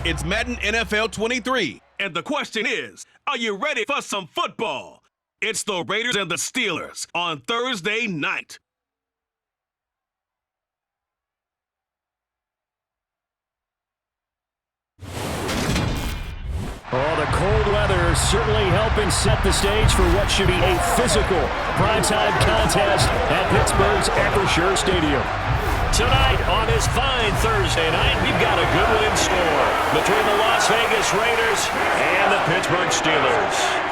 It's Madden NFL 23. And the question is, are you ready for some football? It's the Raiders and the Steelers on Thursday night. Oh, the cold weather is certainly helping set the stage for what should be a physical primetime contest at Pittsburgh's Acrisure Stadium. Tonight, on this fine Thursday night, we've got a good one in store between the Las Vegas Raiders and the Pittsburgh Steelers.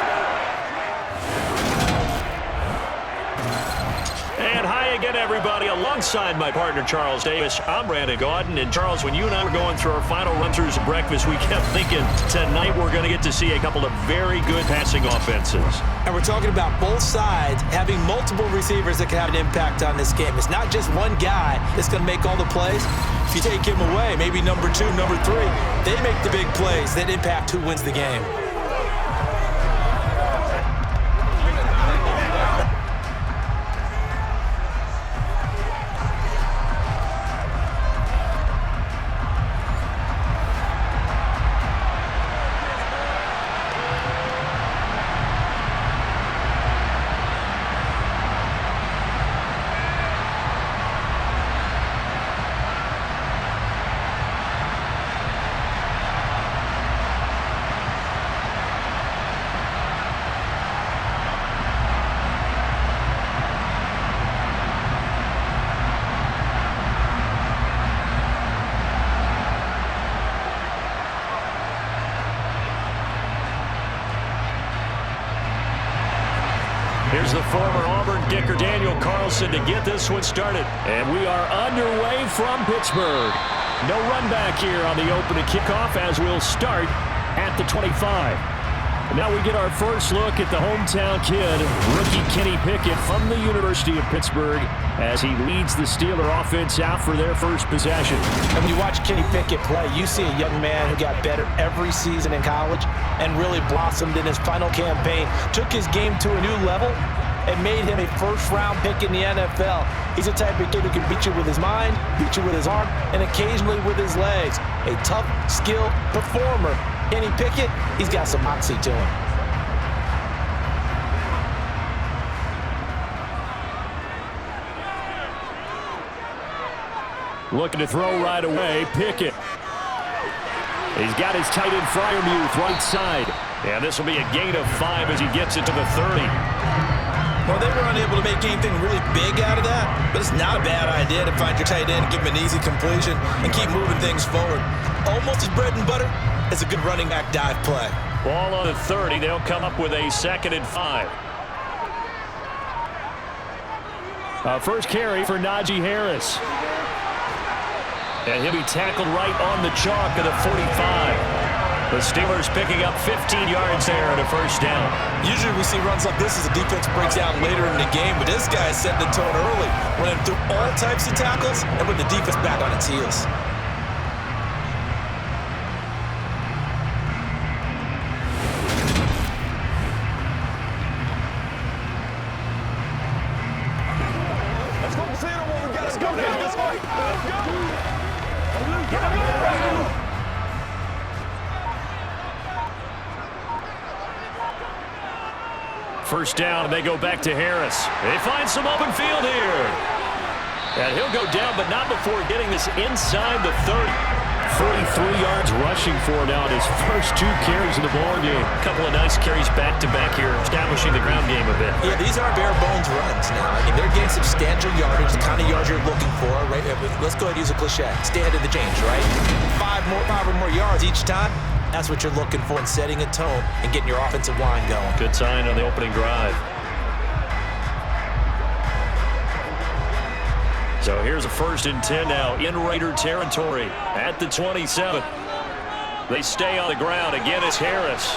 And hi again, everybody. Alongside my partner, Charles Davis, I'm Brandon Gaudin. And Charles, when you and I were going through our final run-throughs of breakfast, we kept thinking tonight we're going to get to see a couple of very good passing offenses. And we're talking about both sides having multiple receivers that can have an impact on this game. It's not just one guy that's going to make all the plays. If you take him away, maybe number 2, number 3, they make the big plays that impact who wins the game. Here's the former Auburn kicker Daniel Carlson to get this one started. And we are underway from Pittsburgh. No run back here on the opening kickoff as we'll start at the 25. And now we get our first look at the hometown kid, rookie Kenny Pickett from the University of Pittsburgh, as he leads the Steeler offense out for their first possession. And when you watch Kenny Pickett play, you see a young man who got better every season in college and really blossomed in his final campaign, took his game to a new level, and made him a first-round pick in the NFL. He's a type of kid who can beat you with his mind, beat you with his arm, and occasionally with his legs. A tough, skilled performer. Kenny Pickett, he's got some moxie to him. Looking to throw right away, Pickett. He's got his tight end Freiermuth right side. And this will be a gain of 5 as he gets it to the 30. Well, they were unable to make anything really big out of that, but it's not a bad idea to find your tight end, give him an easy completion, and keep moving things forward. Almost as bread and butter as a good running back dive play. Ball on the 30. They'll come up with a 2nd and 5. First carry for Najee Harris. And he'll be tackled right on the chalk of the 45. The Steelers picking up 15 yards there and a first down. Usually we see runs like this as the defense breaks down later in the game, but this guy is setting the tone early, running through all types of tackles and putting the defense back on its heels. Let's go see what we got. Let's go now. Let's go. First down, and they go back to Harris. They find some open field here. And he'll go down, but not before getting this inside the 30. 43 yards rushing for now in his first 2 carries in the ball game. A couple of nice carries back-to-back here, establishing the ground game a bit. Yeah, these are bare-bones runs now. I mean, they're getting substantial yardage, the kind of yards you're looking for, right? Let's go ahead and use a cliche. Stay ahead of the change, right? 5 or more yards each time. That's what you're looking for in setting a tone and getting your offensive line going. Good sign on the opening drive. So here's a 1st and 10 now in Raider territory at the 27. They stay on the ground. Again, it's Harris.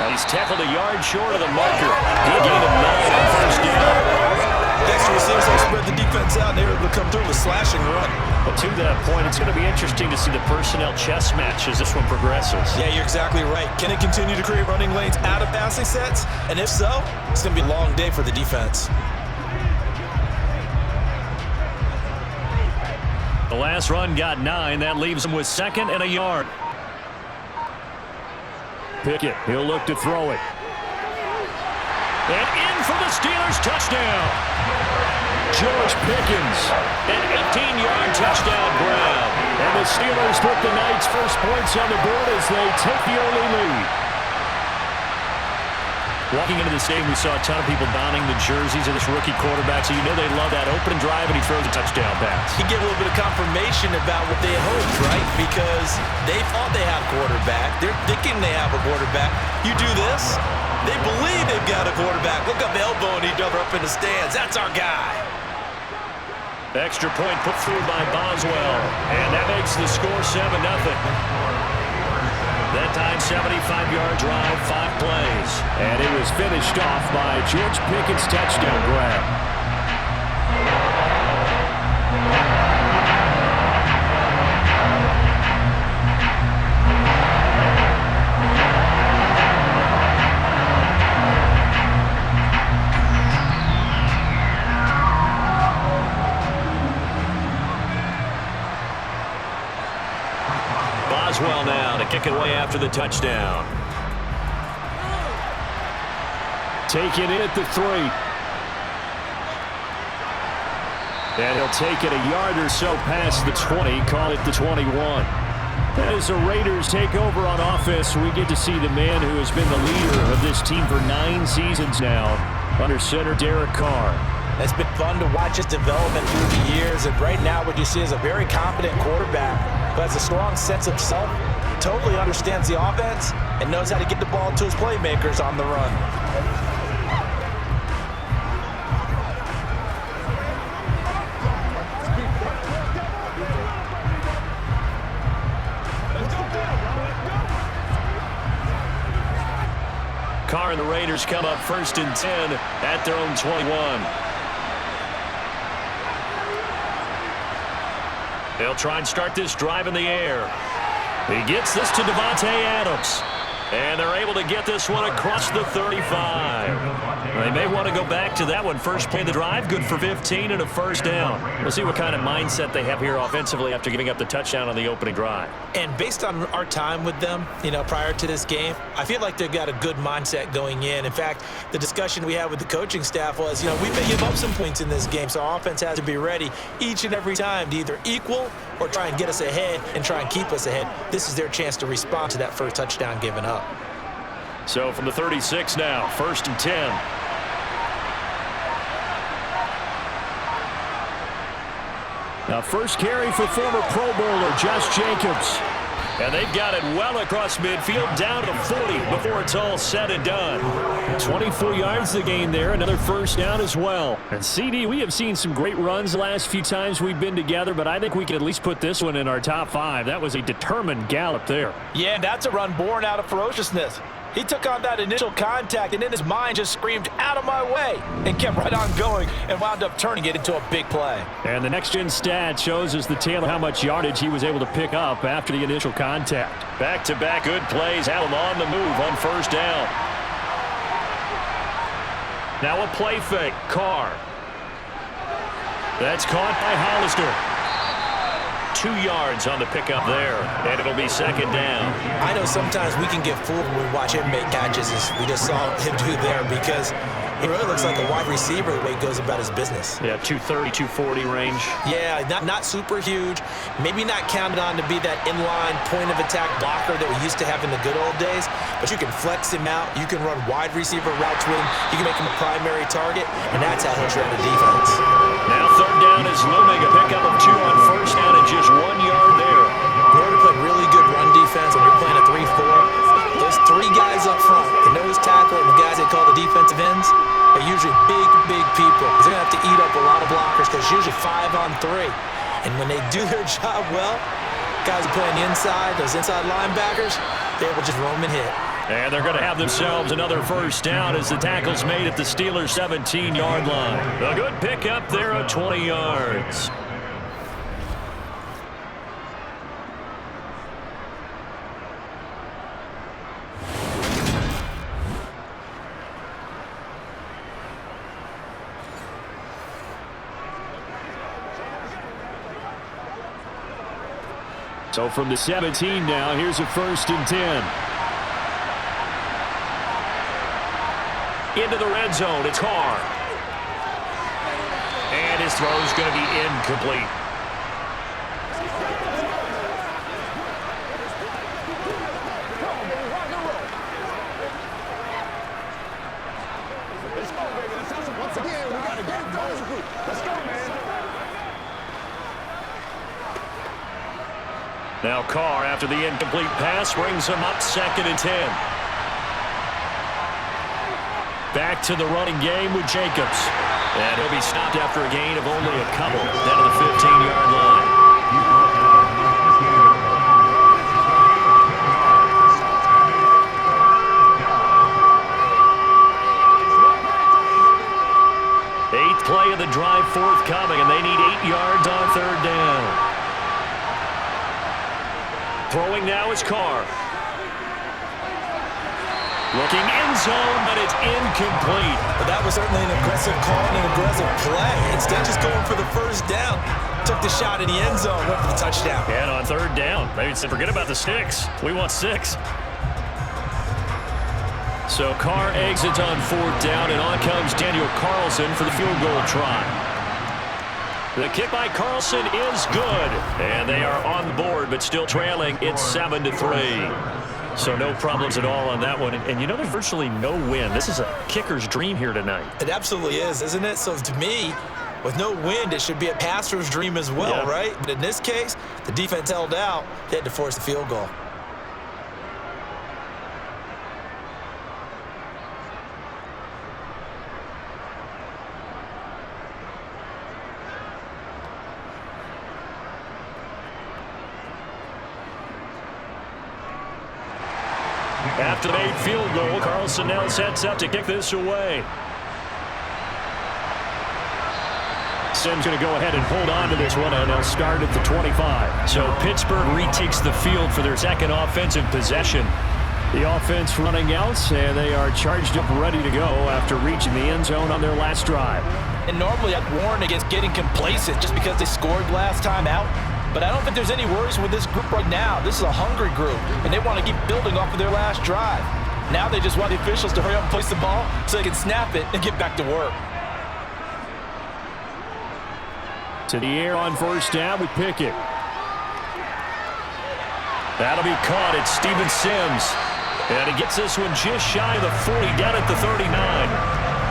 And he's tackled a yard short of the marker. He gained a 9 on first down. Extra receivers, they spread the defense out, and they were able to come through with slashing run. But to that point, it's going to be interesting to see the personnel chess match as this one progresses. Yeah, you're exactly right. Can it continue to create running lanes out of passing sets? And if so, it's going to be a long day for the defense. The last run got 9. That leaves them with 2nd and a yard. Pickett, he'll look to throw it. And in for the Steelers touchdown. George Pickens, an 18-yard touchdown grab. And the Steelers put the Knights' first points on the board as they take the early lead. Walking into this game, we saw a ton of people donning the jerseys of this rookie quarterback, so you know they love that opening drive, and he throws a touchdown pass. You get a little bit of confirmation about what they hoped, right? Because they thought they had a quarterback. They're thinking they have a quarterback. You do this, they believe they've got a quarterback. Look up, elbowing each other up in the stands. That's our guy. Extra point put through by Boswell, and that makes the score 7-0. That time, 75-yard drive, 5 plays. And it was finished off by George Pickett's touchdown grab. Boswell now to kick it away after the touchdown. Taking it at the 3. And he'll take it a yard or so past the 20, call it the 21. As the Raiders take over on offense, we get to see the man who has been the leader of this team for 9 seasons now, under center Derek Carr. It's been fun to watch his development through the years, and right now what you see is a very competent quarterback who has a strong sense of self, totally understands the offense, and knows how to get the ball to his playmakers on the run. Carr and the Raiders come up 1st and 10 at their own 21. They'll try and start this drive in the air. He gets this to Devontae Adams. And they're able to get this one across the 35. They may want to go back to that one. First play of the drive, good for 15 and a first down. We'll see what kind of mindset they have here offensively after giving up the touchdown on the opening drive. And based on our time with them, prior to this game, I feel like they've got a good mindset going in. In fact, the discussion we had with the coaching staff was, we may give up some points in this game, so our offense has to be ready each and every time to either equal or try and get us ahead and try and keep us ahead. This is their chance to respond to that first touchdown given up. So from the 36 now, 1st and 10. Now first carry for former Pro Bowler Josh Jacobs. And they've got it well across midfield, down to 40 before it's all said and done. 24 yards the gain there, another first down as well. And CD, we have seen some great runs the last few times we've been together, but I think we can at least put this one in our top 5. That was a determined gallop there. Yeah, that's a run born out of ferociousness. He took on that initial contact, and in his mind just screamed, "Out of my way," and kept right on going and wound up turning it into a big play. And the next-gen stat shows us the tale of how much yardage he was able to pick up after the initial contact. Back-to-back good plays have him on the move on first down. Now a play fake. Carr. That's caught by Hollister. 2 yards on the pickup there, and it'll be second down. I know sometimes we can get fooled when we watch him make catches, as we just saw him do there, because he really looks like a wide receiver the way he goes about his business. Yeah, 230, 240 range. Yeah, not super huge. Maybe not counted on to be that inline point-of-attack blocker that we used to have in the good old days, but you can flex him out. You can run wide receiver routes with him. You can make him a primary target, and that's how he'll shred the defense. Now third down is looming. A pickup of 2 on first down and just 1 yard there. In order to play really good run defense when you're playing a 3-4, those 3 guys up front, the nose tackle and the guys they call the defensive ends, are usually big people. They're going to have to eat up a lot of blockers because it's usually 5 on 3. And when they do their job well, guys are playing the inside, those inside linebackers, they will just roam and hit. And they're going to have themselves another first down as the tackle's made at the Steelers' 17-yard line. A good pickup there at 20 yards. So from the 17 now, here's a 1st and 10. into the red zone. It's Carr. And his throw is going to be incomplete. Once again, we got to get those group. Let's go, man. Now Carr, after the incomplete pass, brings him up 2nd and 10. Back to the running game with Jacobs. And he'll be stopped after a gain of only a couple down to the 15-yard line. Eighth play of the drive forthcoming, and they need 8 yards on 3rd down. Throwing now is Carr. Looking end zone, but it's incomplete. But that was certainly an aggressive call and an aggressive play. Instead of just going for the first down, took the shot in the end zone, went for the touchdown. And on 3rd down, they said, forget about the sticks. We want 6. So Carr exits on 4th down, and on comes Daniel Carlson for the field goal try. The kick by Carlson is good, and they are on the board, but still trailing. It's 7-3. So no problems at all on that one. And you know, there's virtually no win. This is a kicker's dream here tonight. It absolutely is, isn't it? So to me, with no wind, it should be a passer's dream as well, right? But in this case, the defense held out. They had to force the field goal. After the made field goal, Carlson now sets up to kick this away. Sim's going to go ahead and hold on to this one, and they'll start at the 25. So Pittsburgh retakes the field for their 2nd offensive possession. The offense running out, and they are charged up ready to go after reaching the end zone on their last drive. And normally I'd warn against getting complacent just because they scored last time out. But I don't think there's any worries with this group right now. This is a hungry group, and they want to keep building off of their last drive. Now they just want the officials to hurry up and place the ball so they can snap it and get back to work. To the air on 1st down with Pickett. That'll be caught. It's Steven Sims. And he gets this one just shy of the 40, down at the 39.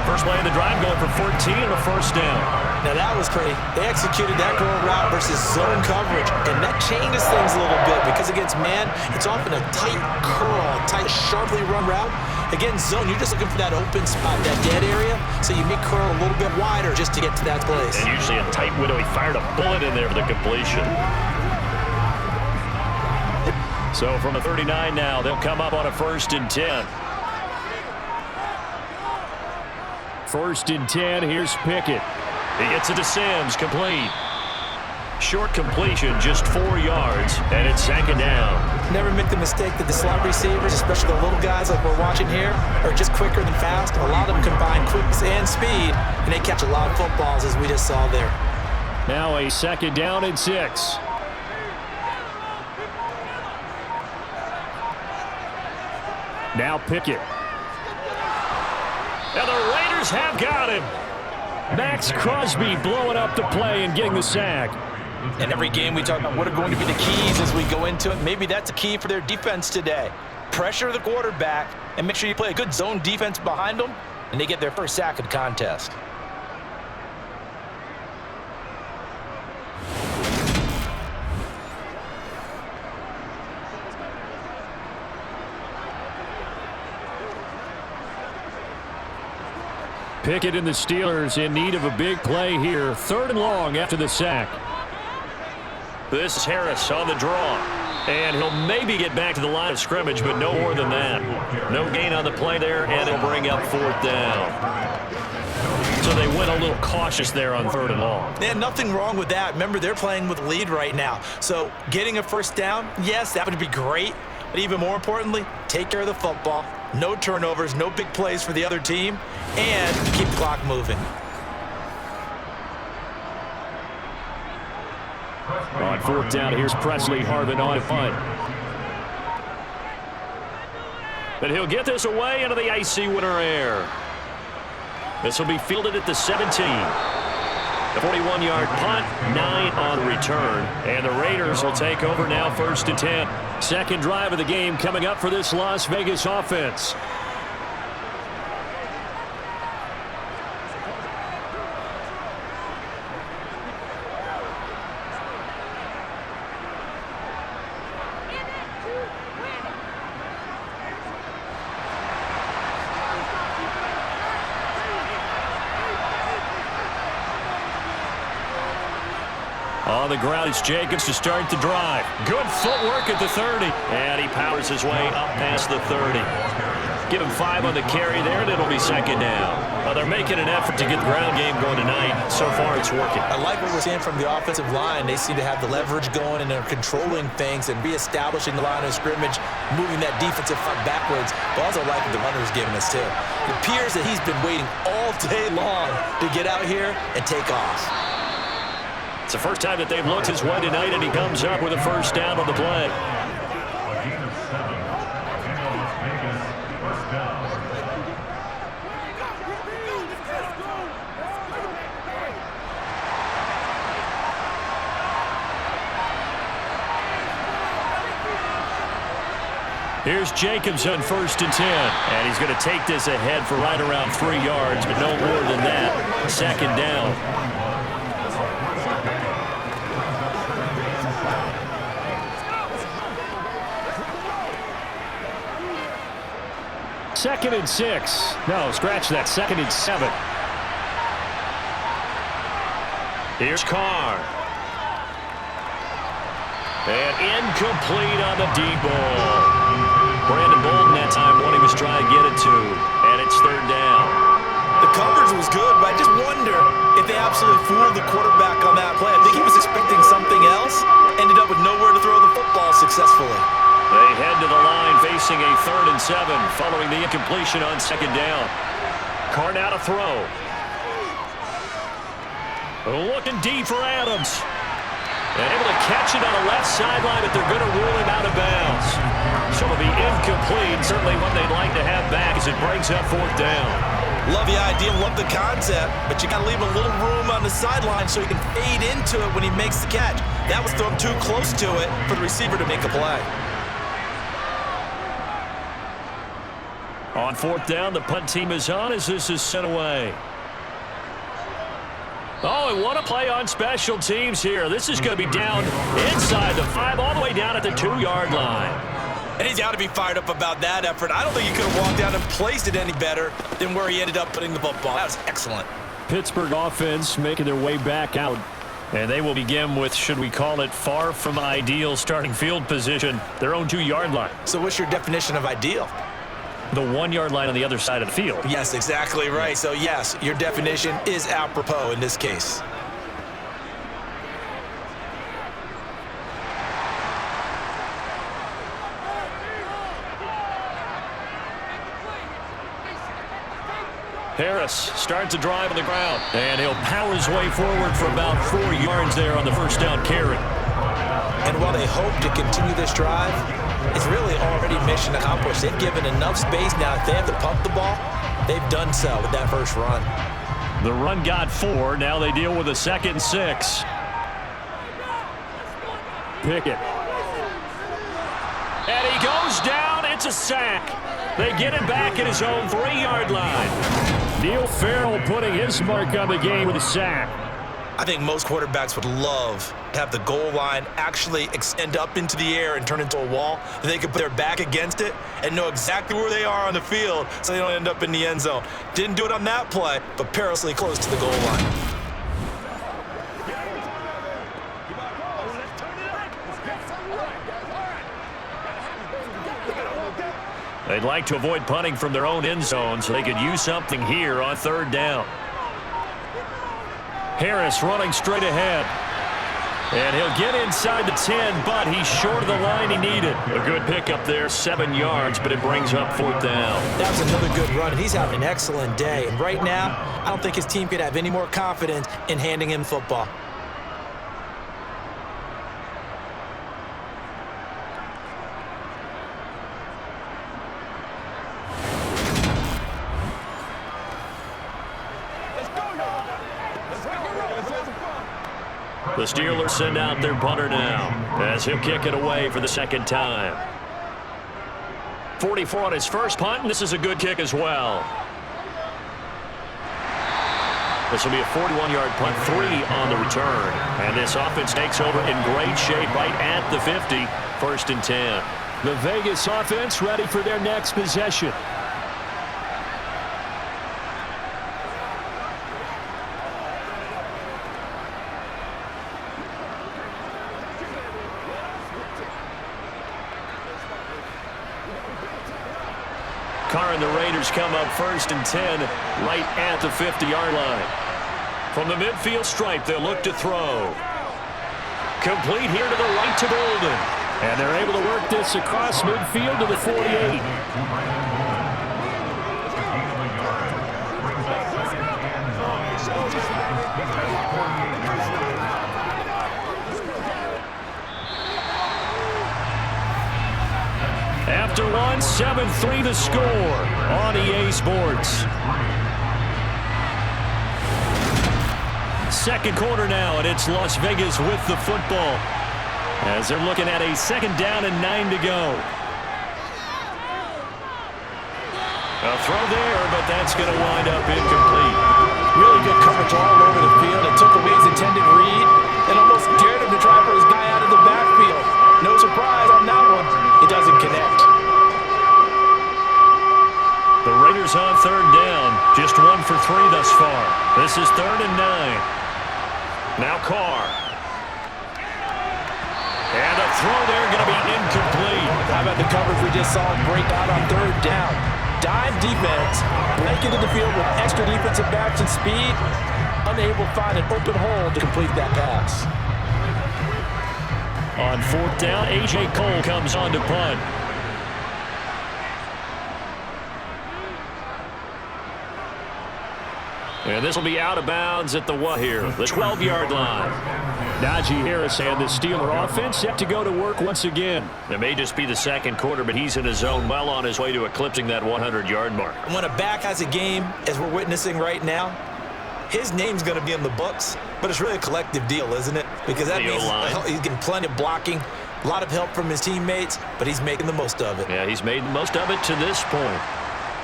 First play of the drive going for 14 and a 1st down. Now that was pretty. They executed that curl route versus zone coverage, and that changes things a little bit because against man, it's often a tight curl, tight, sharply run route. Against zone, you're just looking for that open spot, that dead area, so you make curl a little bit wider just to get to that place. And usually a tight window. He fired a bullet in there for the completion. So from the 39 now, they'll come up on a 1st and 10. 1st and 10, here's Pickett. He gets it to Sims, complete. Short completion, just 4 yards, and it's 2nd down. Never make the mistake that the slot receivers, especially the little guys like we're watching here, are just quicker than fast. A lot of them combine quickness and speed, and they catch a lot of footballs, as we just saw there. Now a 2nd down and 6. Now Pickett. And the Raiders have got him. Max Crosby blowing up the play and getting the sack. In every game we talk about what are going to be the keys as we go into it. Maybe that's a key for their defense today. Pressure the quarterback and make sure you play a good zone defense behind them, and they get their first sack of the contest. Pickett and the Steelers in need of a big play here. 3rd and long after the sack. This is Harris on the draw. And he'll maybe get back to the line of scrimmage, but no more than that. No gain on the play there, and it'll bring up 4th down. So they went a little cautious there on 3rd and long. Yeah, nothing wrong with that. Remember, they're playing with the lead right now. So getting a 1st down, yes, that would be great. But even more importantly, take care of the football. No turnovers, no big plays for the other team, and keep the clock moving. On 4th down, here's Presley Harvin on a punt. But he'll get this away into the icy winter air. This will be fielded at the 17. The 41-yard punt, 9 on return. And the Raiders will take over now, 1st and 10. Second drive of the game coming up for this Las Vegas offense. On the ground, it's Jacobs to start the drive. Good footwork at the 30. And he powers his way up past the 30. Give him 5 on the carry there, and it'll be second down. They're making an effort to get the ground game going tonight. So far, it's working. I like what we're seeing from the offensive line. They seem to have the leverage going, and they're controlling things and reestablishing the line of scrimmage, moving that defensive front backwards. But also like what the runner's giving us, too. It appears that he's been waiting all day long to get out here and take off. It's the first time that they've looked his way tonight, and he comes up with a first down on the play. Here's Jacobs on 1st and 10. And he's going to take this ahead for right around 3 yards, but no more than that. Second down. Second and 6. No, scratch that. Second and 7. Here's Carr. And incomplete on the deep ball. Brandon Bolden that time wanting to try and get it to. And it's third down. The coverage was good, but I just wonder if they absolutely fooled the quarterback on that play. I think he was expecting something else. Ended up with nowhere to throw the football successfully. They head to the line facing a 3rd and 7 following the incompletion on second down. Carr now to throw. Looking deep for Adams. And able to catch it on the left sideline, but they're going to rule him out of bounds. So it'll be incomplete. Certainly one they'd like to have back as it brings up 4th down. Love the idea, love the concept, but you got to leave a little room on the sideline so he can fade into it when he makes the catch. That was thrown too close to it for the receiver to make a play. On 4th down, the punt team is on as this is sent away. Oh, and what a play on special teams here. This is going to be down inside the 5, all the way down at the 2-yard line. And he's got to be fired up about that effort. I don't think he could have walked down and placed it any better than where he ended up putting the football. That was excellent. Pittsburgh offense making their way back out. And they will begin with, should we call it, far from ideal starting field position, their own 2-yard line. So what's your definition of ideal? The 1-yard line on the other side of the field. Yes, exactly right. So, yes, your definition is apropos in this case. Harris starts to drive on the ground, and he'll power his way forward for about 4 yards there on the first down carry. And while they hope to continue this drive, it's really already mission accomplished. They've given enough space now. If they have to pump the ball, they've done so with that first run. The run got 4. Now they deal with a 2nd and 6. Pickett. And he goes down. It's a sack. They get it back at his own 3-yard line. Neil Farrell putting his mark on the game with a sack. I think most quarterbacks would love to have the goal line actually extend up into the air and turn into a wall. They could put their back against it and know exactly where they are on the field so they don't end up in the end zone. Didn't do it on that play, but perilously close to the goal line. They'd like to avoid punting from their own end zone so they could use something here on 3rd down. Harris running straight ahead. And he'll get inside the 10, but he's short of the line he needed. A good pickup there, 7 yards, but it brings up 4th down. That was another good run. He's having an excellent day. And right now, I don't think his team could have any more confidence in handing him football. The Steelers send out their punter now as he'll kick it away for the second time. 44 on his first punt, and this is a good kick as well. This will be a 41-yard punt, 3 on the return. And this offense takes over in great shape right at the 50, 1st and 10. The Vegas offense ready for their next possession. Carr and the Raiders come up 1st and 10 right at the 50-yard line. From the midfield stripe, they'll look to throw. Complete here to the right to Golden. And they're able to work this across midfield to the 48. After one, 7-3 the score on EA Sports. Second quarter now, and it's Las Vegas with the football as they're looking at a 2nd down and 9 to go. A throw there, but that's going to wind up incomplete. Really good coverage all over the field. It took away his intended read and almost dared him to try for his guy out of the backfield. No surprise on that one. It doesn't connect. The Raiders on 3rd down. Just 1 for 3 thus far. This is 3rd and 9. Now Carr. And a throw there going to be incomplete. How about the coverage we just saw break out on 3rd down? Dime defense, break into the field with extra defensive backs and speed, unable to find an open hole to complete that pass. On 4th down, A.J. Cole comes on to punt. And this will be out of bounds at the the 12-yard line. Najee Harris and the Steeler offense set to go to work once again. It may just be the second quarter, but he's in his zone, well on his way to eclipsing that 100-yard mark. When a back has a game, as we're witnessing right now, his name's going to be in the books, but it's really a collective deal, isn't it? Because that means he's getting plenty of blocking, a lot of help from his teammates, but he's making the most of it. Yeah, he's made the most of it to this point.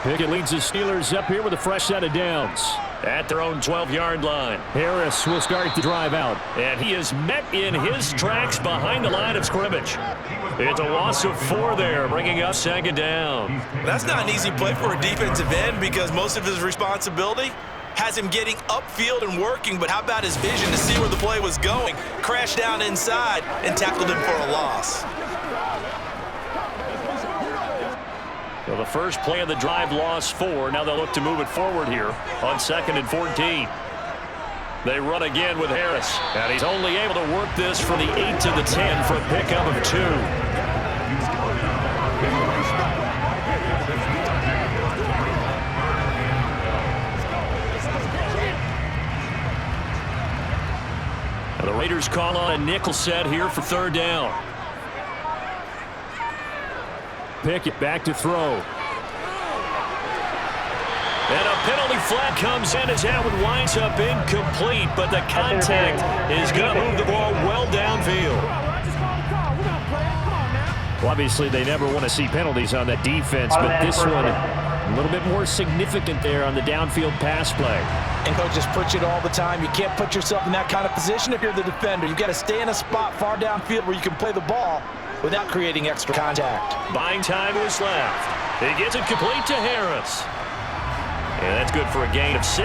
Pickett leads the Steelers up here with a fresh set of downs. At their own 12-yard line. Harris will start the drive out. And he is met in his tracks behind the line of scrimmage. It's a loss of 4 there, bringing up 2nd down. That's not an easy play for a defensive end because most of his responsibility has him getting upfield and working, but how about his vision to see where the play was going? Crashed down inside and tackled him for a loss. Well, the first play of the drive lost 4. Now they'll look to move it forward here on 2nd and 14. They run again with Harris. And he's only able to work this from the 8 to the 10 for a pickup of 2. Now the Raiders call on a nickel set here for 3rd down. Pickett back to throw. And a penalty flag comes in as that one winds up incomplete, but the contact is going to move the ball well downfield. Well, obviously, they never want to see penalties on that defense, but this one a little bit more significant there on the downfield pass play. And coaches push it all the time. You can't put yourself in that kind of position if you're the defender. You've got to stay in a spot far downfield where you can play the ball without creating extra contact. Buying time is left. He gets it complete to Harris. And that's good for a gain of 6,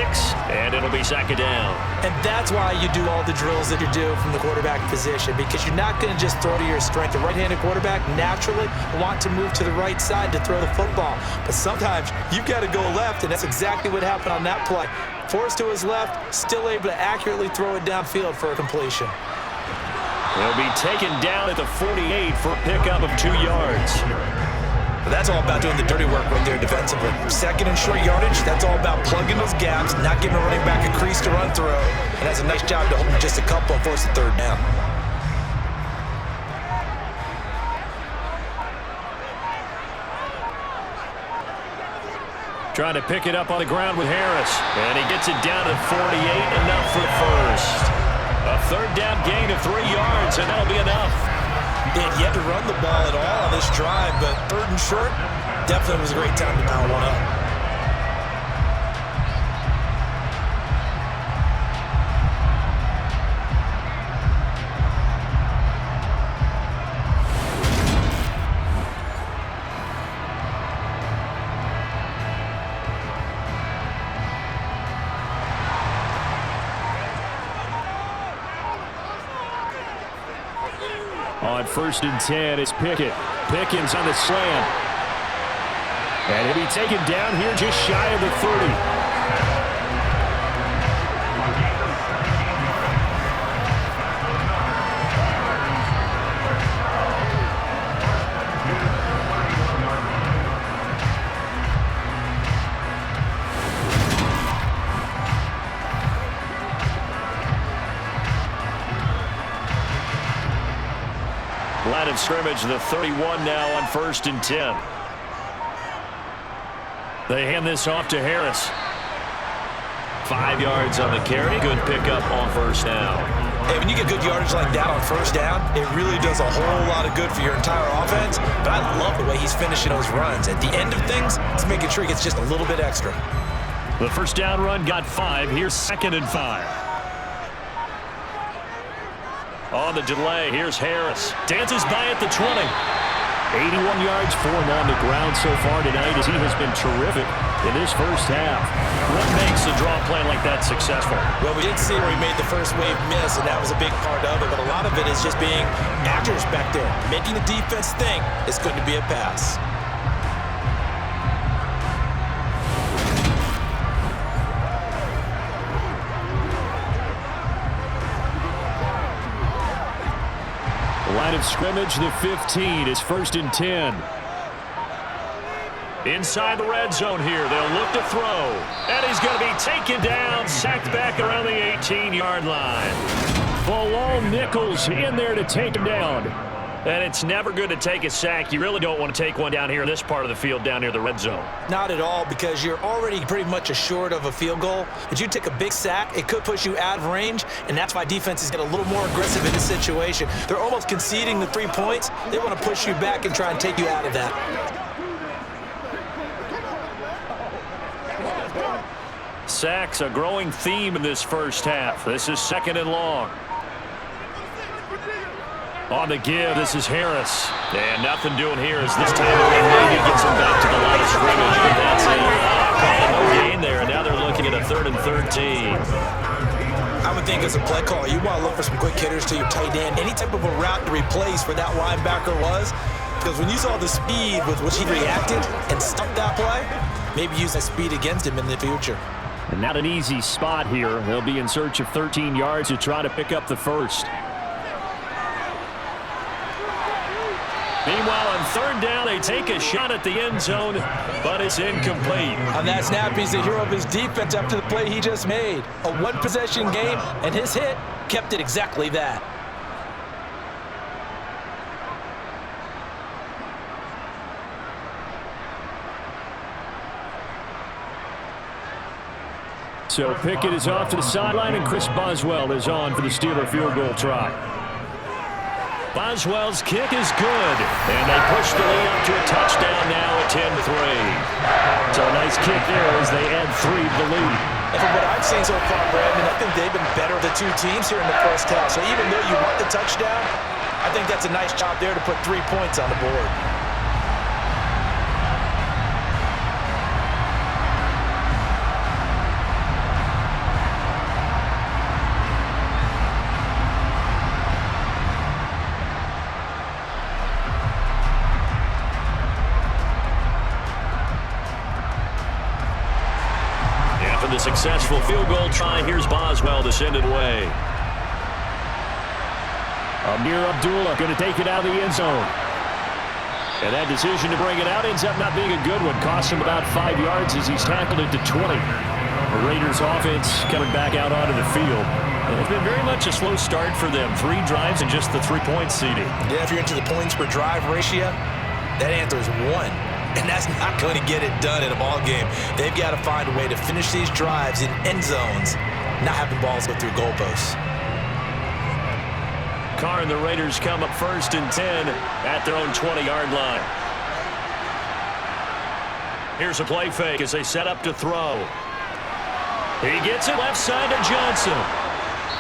and it'll be 2nd down. And that's why you do all the drills that you do from the quarterback position, because you're not going to just throw to your strength. The right-handed quarterback naturally want to move to the right side to throw the football. But sometimes you've got to go left, and that's exactly what happened on that play. Forced to his left, still able to accurately throw it downfield for a completion. He'll be taken down at the 48 for a pickup of 2 yards. But that's all about doing the dirty work right there defensively. 2nd and short yardage, that's all about plugging those gaps, not giving a running back a crease to run through, and has a nice job to hold him just a couple and force the 3rd down. Trying to pick it up on the ground with Harris. And he gets it down to 48, enough for 1st. A third down gain of 3 yards, and that'll be enough. They had yet to run the ball at all on this drive, but third and short, definitely was a great time to dial one up. On 1st and 10, it's Pickett. Pickens on the slant. And he'll be taken down here just shy of the 30. Line of scrimmage, the 31 now on 1st and 10. They hand this off to Harris. 5 yards on the carry. Good pickup on 1st down. Hey, when you get good yardage like that on 1st down, it really does a whole lot of good for your entire offense. But I love the way he's finishing those runs. At the end of things, he's making sure he gets just a little bit extra. The 1st down run got 5. Here's 2nd and 5. On the delay, here's Harris. Dances by at the 20. 81 yards for him on the ground so far tonight as he has been terrific in this first half. What makes a draw play like that successful? Well, we did see where he made the first wave miss, and that was a big part of it. But a lot of it is just being actors back there, making the defense think it's going to be a pass. Line of scrimmage, the 15 is 1st and 10. Inside the red zone here. They'll look to throw. And he's going to be taken down, sacked back around the 18-yard line. Bilal Nichols in there to take him down. And it's never good to take a sack. You really don't want to take one down here in this part of the field down near the red zone. Not at all, because you're already pretty much assured of a field goal. But you take a big sack, it could push you out of range, and that's why defenses get a little more aggressive in this situation. They're almost conceding the 3 points. They want to push you back and try and take you out of that. Sacks, a growing theme in this first half. This is 2nd and long. On the give, this is Harris. And nothing doing here as this time maybe gets him back to the line of scrimmage. But that's it. No gain there. And now they're looking at a 3rd and 13. I would think as a play call, you want to look for some quick hitters to your tight end. Any type of a route to replace where that linebacker was. Because when you saw the speed with which he reacted and stopped that play, maybe use that speed against him in the future. And not an easy spot here. They'll be in search of 13 yards to try to pick up the first. Meanwhile, on 3rd down, they take a shot at the end zone, but it's incomplete. On that snap, he's the hero of his defense after the play he just made. A one-possession game, and his hit kept it exactly that. So Pickett is off to the sideline, and Chris Boswell is on for the Steeler field goal try. Boswell's kick is good, and they push the lead up to a touchdown now at 10-3. So a nice kick there as they add 3 to the lead. And from what I've seen so far, Brandon, I think they've been better, the two teams here in the first half. So even though you want the touchdown, I think that's a nice job there to put 3 points on the board. The successful field goal try. Here's Boswell to send it away. Amir Abdullah going to take it out of the end zone. And that decision to bring it out ends up not being a good one. Costs him about 5 yards as he's tackled it to 20. The Raiders offense coming back out onto the field. It's been very much a slow start for them. 3 drives and just the 3-point seeding. Yeah, if you're into the points per drive ratio, that answer is 1. And that's not going to get it done in a ball game. They've got to find a way to finish these drives in end zones, not having balls go through goalposts. Carr and the Raiders come up 1st and 10 at their own 20-yard line. Here's a play fake as they set up to throw. He gets it left side to Johnson.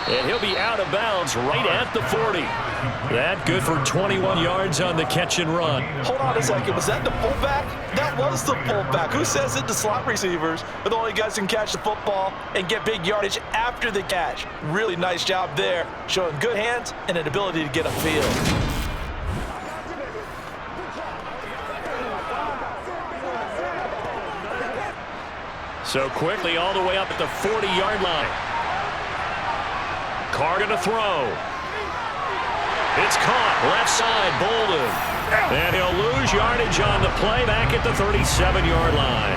And he'll be out of bounds right at the 40. That good for 21 yards on the catch and run. Hold on a second. Was that the fullback? That was the fullback. Who says it? The slot receivers are the only guys who can catch the football and get big yardage after the catch. Really nice job there, showing good hands and an ability to get upfield. So quickly all the way up at the 40-yard line. Carr going to throw. It's caught. Left side, Bolden. And he'll lose yardage on the play back at the 37-yard line.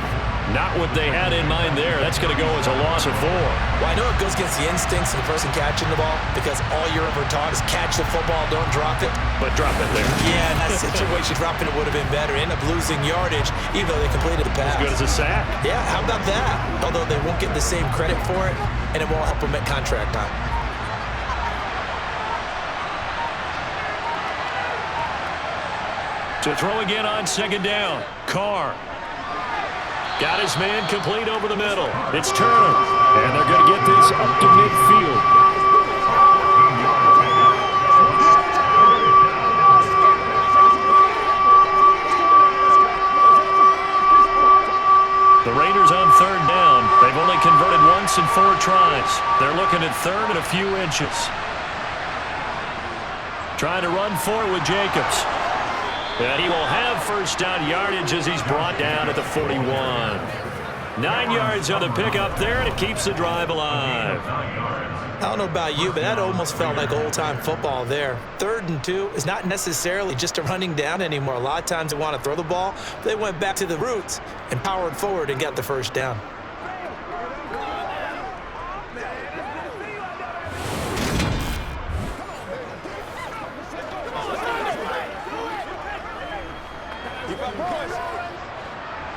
Not what they had in mind there. That's going to go as a loss of 4. Well, I know it goes against the instincts of the person catching the ball because all you're ever taught is catch the football, don't drop it. But drop it there. Yeah, in that situation, dropping it would have been better. End up losing yardage, even though they completed the pass. As good as a sack. Yeah, how about that? Although they won't get the same credit for it, and it won't help them at contract time. To throw again on 2nd down. Carr. Got his man complete over the middle. It's Turner. And they're going to get this up to midfield. The Raiders on 3rd down. They've only converted once in 4 tries. They're looking at 3rd and a few inches. Trying to run forward with Jacobs. And he will have 1st down yardage as he's brought down at the 41. 9 yards on the pickup there, and it keeps the drive alive. I don't know about you, but that almost felt like old-time football there. 3rd and 2 is not necessarily just a running down anymore. A lot of times they want to throw the ball. They went back to the roots and powered forward and got the 1st down.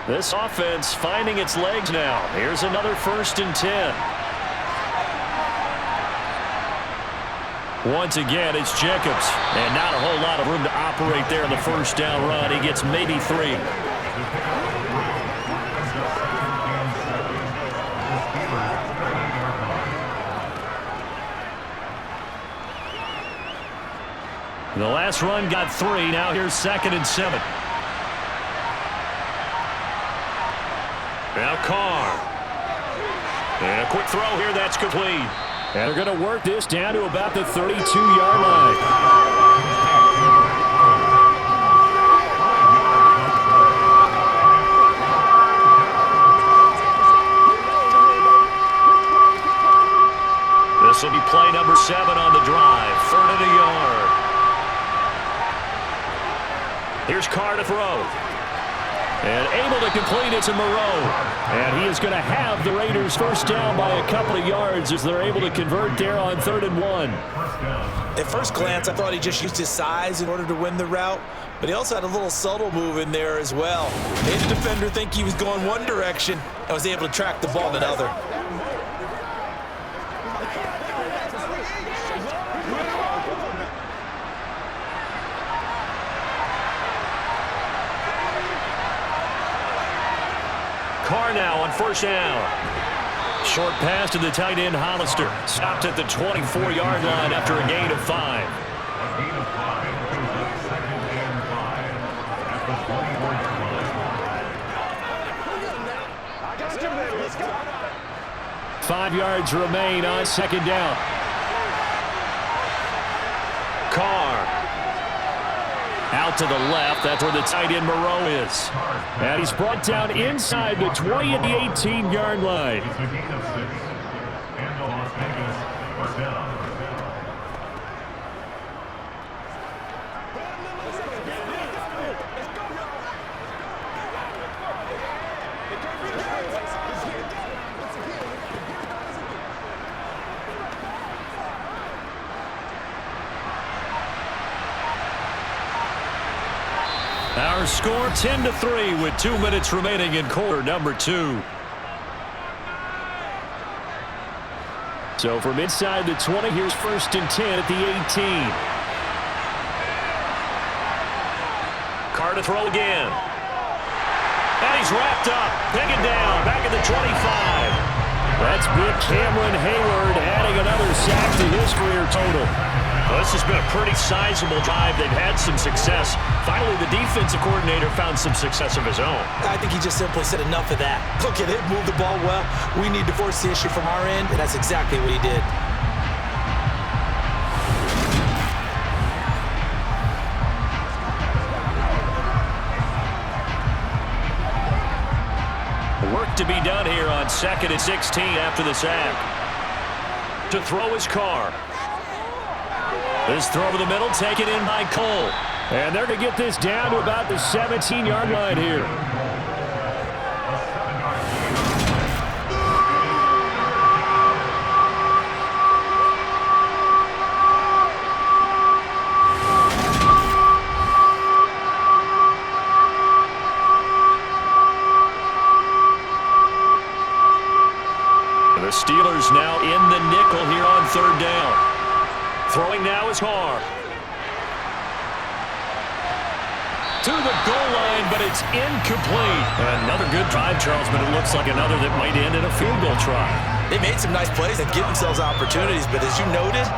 This offense finding its legs now. Here's another 1st and 10. Once again, it's Jacobs. And not a whole lot of room to operate there in the 1st down run. He gets maybe 3. The last run got 3. Now here's 2nd and 7. Now Carr. And a quick throw here, that's complete. And they're going to work this down to about the 32-yard line. This will be play number 7 on the drive. 3rd and a yard. Here's Carr to throw. And able to complete it to Moreau. And he is going to have the Raiders 1st down by a couple of yards as they're able to convert there on 3rd and 1. At first glance, I thought he just used his size in order to win the route, but he also had a little subtle move in there as well. Made the defender think he was going one direction and was able to track the ball another. Carr now on 1st down. Short pass to the tight end, Hollister. Stopped at the 24-yard line after a gain of 5. Five yards remain on 2nd down. Carr. Out to the left. That's where the tight end Moreau is. And he's brought down inside the 20 at the 18-yard line. Our score 10-3 with 2 minutes remaining in quarter number 2. So from inside the 20, here's 1st and 10 at the 18. Carr to throw again. And he's wrapped up. Taken down. Back at the 25. That's big Cameron Hayward adding another sack to his career total. Well, this has been a pretty sizable drive. They've had some success. Finally, the defensive coordinator found some success of his own. I think he just simply said enough of that. Okay, they've moved the ball well. We need to force the issue from our end, and that's exactly what he did. Work to be done here on 2nd and 16 after the sack. To throw his Carr. This throw over the middle taken in by Cole. And they're going to get this down to about the 17-yard line here. The Steelers now in the nickel here on 3rd down. Throwing now is Carr. To the goal line, but it's incomplete. Another good drive, Charles, but it looks like another that might end in a field goal try. They made some nice plays and give themselves opportunities, but as you noted,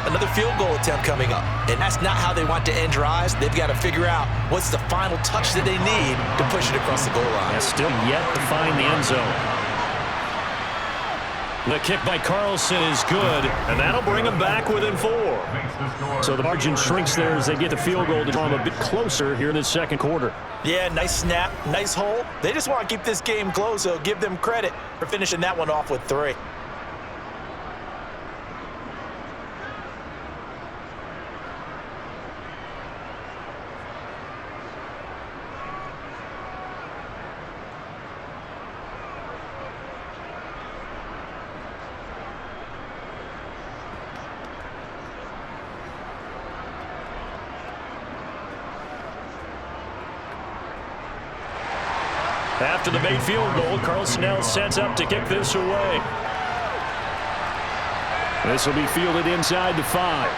another field goal attempt coming up. And that's not how they want to end drives. They've got to figure out what's the final touch that they need to push it across the goal line. Still yet to find the end zone. The kick by Carlson is good, and that'll bring them back within 4. So the margin shrinks there as they get the field goal to draw them a bit closer here in the 2nd quarter. Yeah, nice snap, nice hole. They just want to keep this game close, so give them credit for finishing that one off with 3. After the made field goal, Carlson now sets up to kick this away. This will be fielded inside the 5.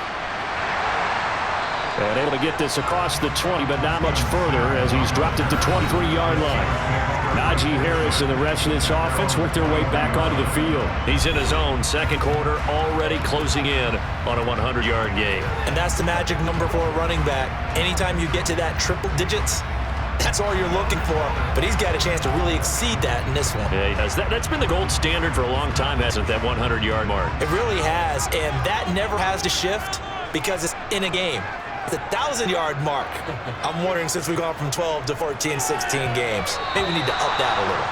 And able to get this across the 20, but not much further as he's dropped it to 23-yard line. Najee Harris and the rest of this offense work their way back onto the field. He's in his own 2nd quarter, already closing in on a 100-yard game. And that's the magic number for a running back. Anytime you get to that triple digits, that's all you're looking for, but he's got a chance to really exceed that in this one. Yeah, he has. That's been the gold standard for a long time, hasn't it, that 100-yard mark? It really has, and that never has to shift because it's in a game. It's a 1,000-yard mark. I'm wondering, since we've gone from 12 to 14, 16 games, maybe we need to up that a little.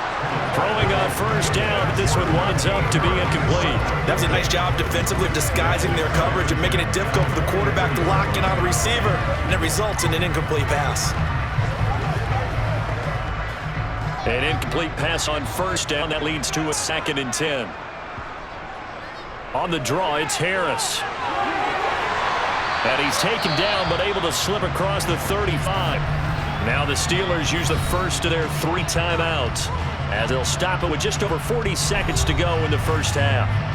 Throwing on 1st down, but this one winds up to be incomplete. That was a nice job defensively of disguising their coverage and making it difficult for the quarterback to lock in on the receiver, and it results in an incomplete pass. An incomplete pass on 1st down. That leads to a 2nd and 10. On the draw, it's Harris. And he's taken down, but able to slip across the 35. Now the Steelers use the first of their 3 timeouts, as they'll stop it with just over 40 seconds to go in the 1st half.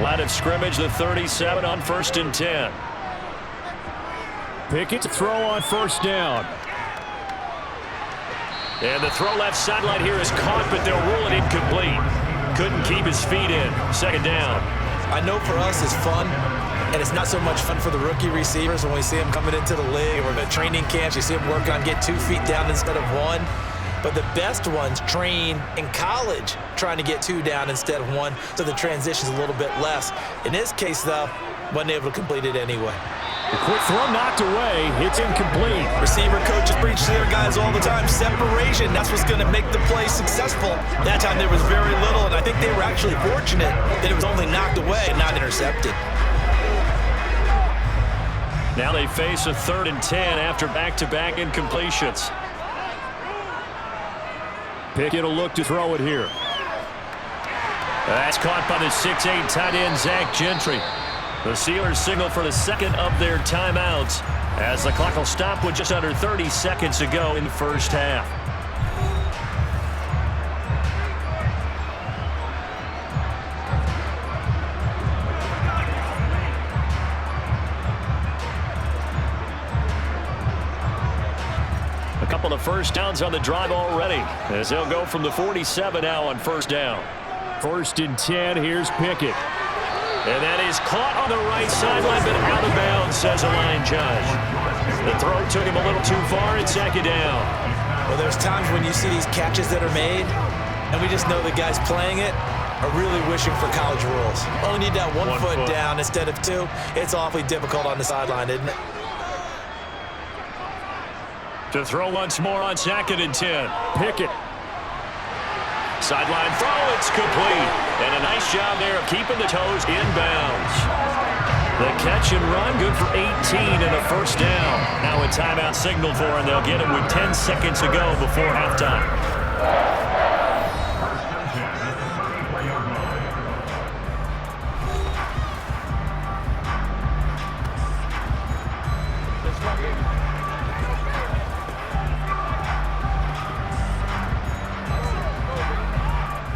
Line of scrimmage, the 37 on 1st and 10. Pickett to throw on 1st down. And the throw left sideline here is caught, but they'll rule it incomplete. Couldn't keep his feet in. 2nd down. I know for us it's fun, and it's not so much fun for the rookie receivers when we see them coming into the league or the training camps. You see them work on get 2 feet down instead of 1. But the best ones train in college trying to get 2 down instead of 1, so the transition's a little bit less. In this case, though, wasn't able to complete it anyway. The quick throw knocked away. It's incomplete. Receiver coaches preach to their guys all the time. Separation, that's what's going to make the play successful. That time there was very little, and I think they were actually fortunate that it was only knocked away and not intercepted. Now they face a 3rd and 10 after back-to-back incompletions. Pickett will look to throw it here. That's caught by the 6'8" tight end, Zach Gentry. The Steelers signal for the 2nd of their timeouts as the clock will stop with just under 30 seconds to go in the 1st half. couple of first downs on the drive already, as they'll go from the 47 now on first down. 1st and 10, here's Pickett. And that is caught on the right sideline, but out of bounds, says a line judge. The throw took him a little too far, and 2nd down. Well, there's times when you see these catches that are made, and we just know the guys playing it are really wishing for college rules. Only need that one foot down instead of 2. It's awfully difficult on the sideline, isn't it? To throw once more on 2nd and 10. Pickett. Sideline throw, it's complete. And a nice job there of keeping the toes inbounds. The catch and run, good for 18 and a first down. Now a timeout signal for him. They'll get him with 10 seconds to go before halftime.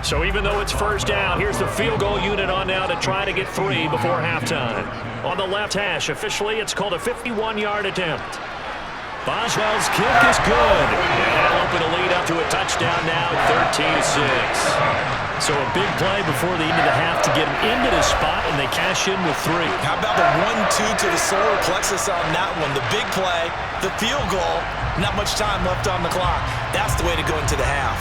So even though it's first down, here's the field goal unit on now to try to get 3 before halftime. On the left hash, officially, it's called a 51-yard attempt. Boswell's kick is good. And that'll open a lead up to a touchdown now, 13-6. So a big play before the end of the half to get them into the spot, and they cash in with 3. How about the 1-2 to the solar plexus on that one? The big play, the field goal, not much time left on the clock. That's the way to go into the half.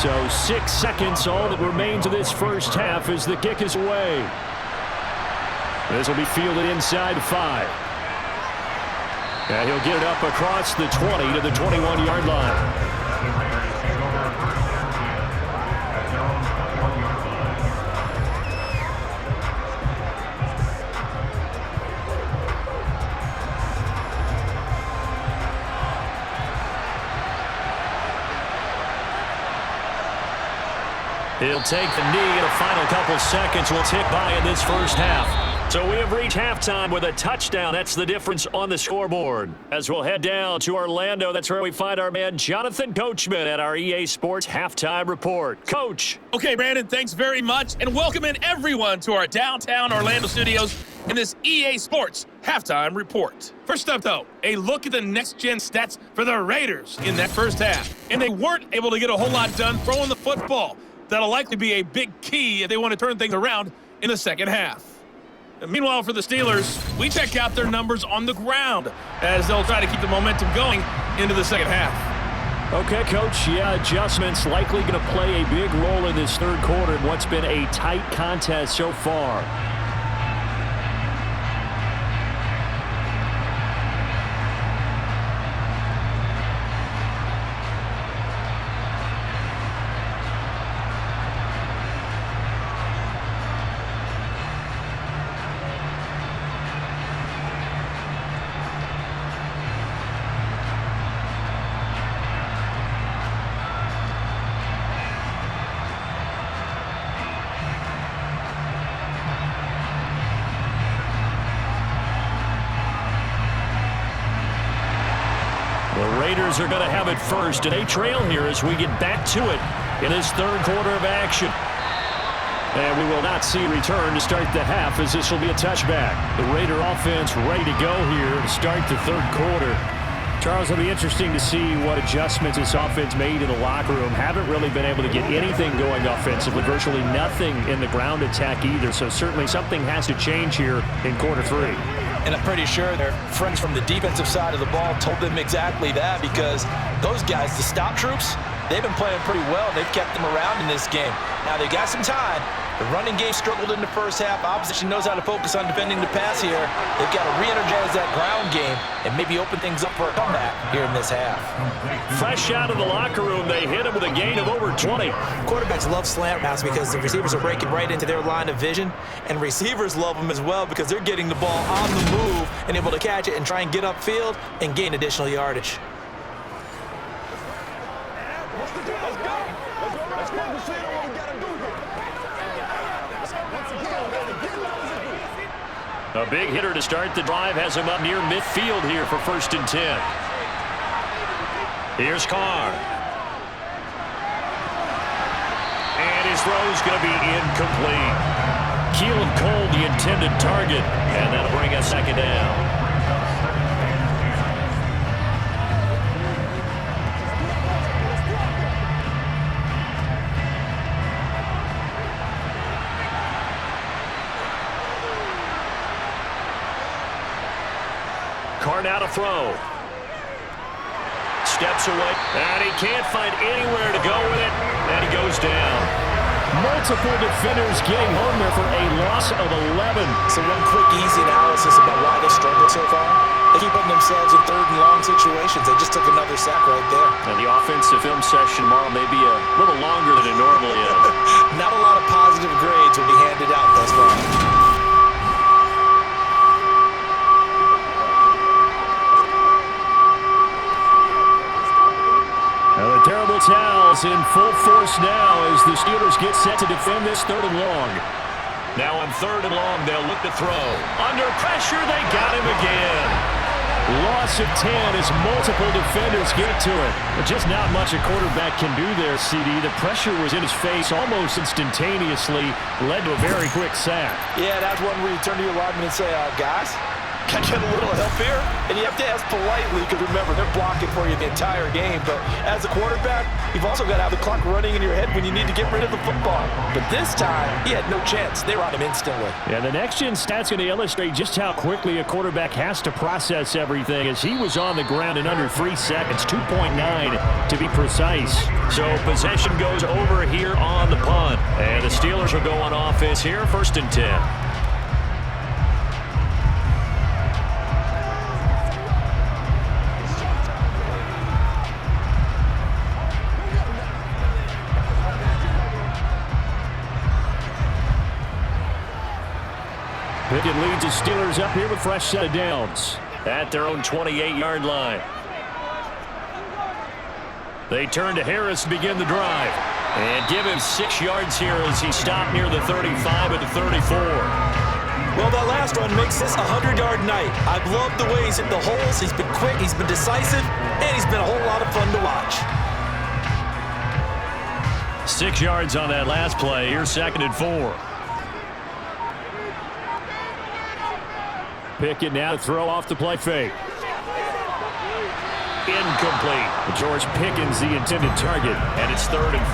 So 6 seconds, all that remains of this first half as the kick is away. This will be fielded inside 5. And he'll get it up across the 20 to the 21-yard line. He'll take the knee, and a final couple seconds will tick by in this first half. So we have reached halftime with a touchdown. That's the difference on the scoreboard. As we'll head down to Orlando, that's where we find our man Jonathan Coachman at our EA Sports Halftime Report. Coach. Okay, Brandon, thanks very much, and welcome in everyone to our downtown Orlando studios in this EA Sports Halftime Report. First up, though, a look at the next-gen stats for the Raiders in that first half. And they weren't able to get a whole lot done throwing the football. That'll likely be a big key if they want to turn things around in the second half. And meanwhile, for the Steelers, we check out their numbers on the ground as they'll try to keep the momentum going into the second half. Okay, Coach, adjustments likely going to play a big role in this third quarter in what's been a tight contest so far. Raiders are going to have it first, and they trail here as we get back to it in this third quarter of action. And we will not see a return to start the half, as this will be a touchback. The Raider offense ready to go here to start the third quarter. Charles, it'll be interesting to see what adjustments this offense made in the locker room. Haven't really been able to get anything going offensively, virtually nothing in the ground attack either. So certainly something has to change here in quarter 3. And I'm pretty sure their friends from the defensive side of the ball told them exactly that, because those guys, the stop troops, they've been playing pretty well. They've kept them around in this game. Now, they got some time. The running game struggled in the first half. Opposition knows how to focus on defending the pass here. They've got to re-energize that ground game and maybe open things up for a comeback here in this half. Fresh out of the locker room, they hit him with a gain of over 20. Quarterbacks love slant routes because the receivers are breaking right into their line of vision, and receivers love them as well because they're getting the ball on the move and able to catch it and try and get upfield and gain additional yardage. A big hitter to start the drive has him up near midfield here for 1st and 10. Here's Carr. And his throw's going to be incomplete. Keelan Cole, the intended target, and that'll bring us 2nd down. Carr now to throw. Steps away, and he can't find anywhere to go with it, and he goes down. Multiple defenders getting home there for a loss of 11. So one quick, easy analysis about why they struggled so far. They keep putting themselves in 3rd and long situations. They just took another sack right there. And the offensive film session tomorrow may be a little longer than it normally is. Not a lot of positive grades will be handed out thus far. The terrible towels in full force now as the Steelers get set to defend this 3rd and long. Now on 3rd and long, they'll look to throw. Under pressure, they got him again. Loss of 10 as multiple defenders get to it. But just not much a quarterback can do there, CD. The pressure was in his face almost instantaneously, led to a very quick sack. Yeah, that's one where you turn to your lineman and say, guys, can I get a little help here? And you have to ask politely because, remember, they're blocking for you the entire game. But as a quarterback, you've also got to have the clock running in your head when you need to get rid of the football. But this time, he had no chance. They were on him instantly. Yeah, the next-gen stat's going to illustrate just how quickly a quarterback has to process everything as he was on the ground in under 3 seconds, 2.9 to be precise. So possession goes over here on the punt. And the Steelers will go on offense here, 1st and 10. Pickett leads the Steelers up here with fresh set of downs. At their own 28-yard line. They turn to Harris to begin the drive. And give him 6 yards here as he stopped near the 35 at the 34. Well, that last run makes this a 100-yard night. I've loved the way he's hit the holes. He's been quick, he's been decisive, and he's been a whole lot of fun to watch. 6 yards on that last play. Here's 2nd and 4. Pickett now to throw off the play fake. Incomplete. George Pickens, the intended target. And it's 3rd and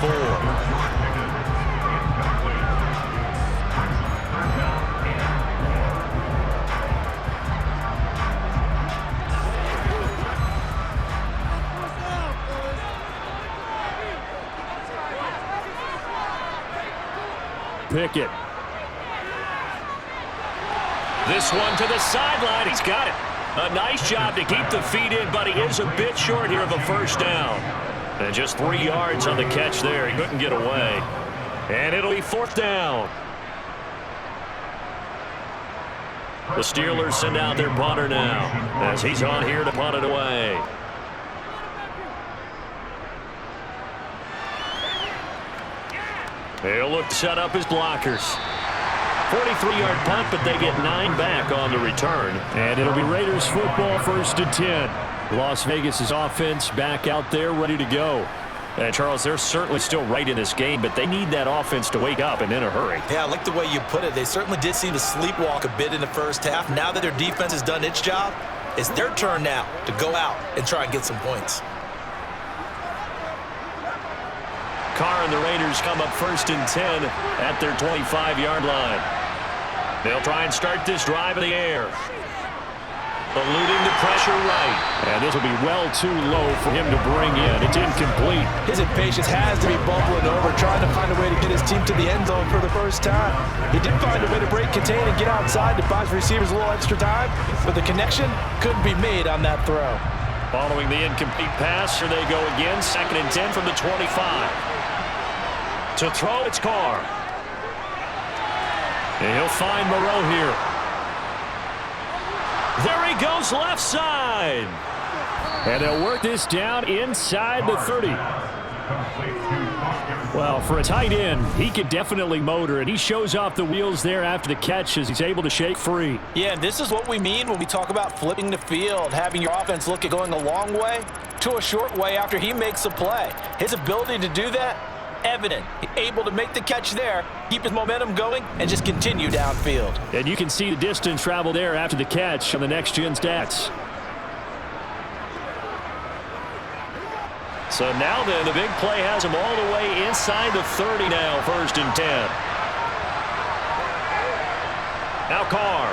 4. Pickett. This one to the sideline. He's got it. A nice job to keep the feet in, but he is a bit short here of a 1st down. And just 3 yards on the catch there. He couldn't get away. And it'll be 4th down. The Steelers send out their punter now as he's on here to punt it away. He'll look to set up his blockers. 43-yard punt, but they get 9 back on the return. And it'll be Raiders football, 1st and 10. Las Vegas' offense back out there ready to go. And Charles, they're certainly still right in this game, but they need that offense to wake up and in a hurry. Yeah, I like the way you put it. They certainly did seem to sleepwalk a bit in the first half. Now that their defense has done its job, it's their turn now to go out and try and get some points. Carr and the Raiders come up 1st and 10 at their 25-yard line. They'll try and start this drive in the air. Eluding the pressure right. And this will be well too low for him to bring in. It's incomplete. His impatience has to be bubbling over, trying to find a way to get his team to the end zone for the first time. He did find a way to break contain and get outside to buy his receivers a little extra time, but the connection couldn't be made on that throw. Following the incomplete pass, here they go again. 2nd and 10 from the 25. To throw, it's Carr. And he'll find Moreau here. There he goes left side. And they'll work this down inside the 30. Well, for a tight end, he could definitely motor it. He shows off the wheels there after the catch as he's able to shake free. Yeah, and this is what we mean when we talk about flipping the field, having your offense look at going a long way to a short way after he makes a play. His ability to do that, evident. Able to make the catch there, keep his momentum going, and just continue downfield. And you can see the distance traveled there after the catch on the next-gen stats. So now then, the big play has him all the way inside the 30 now, 1st and 10. Now Carr.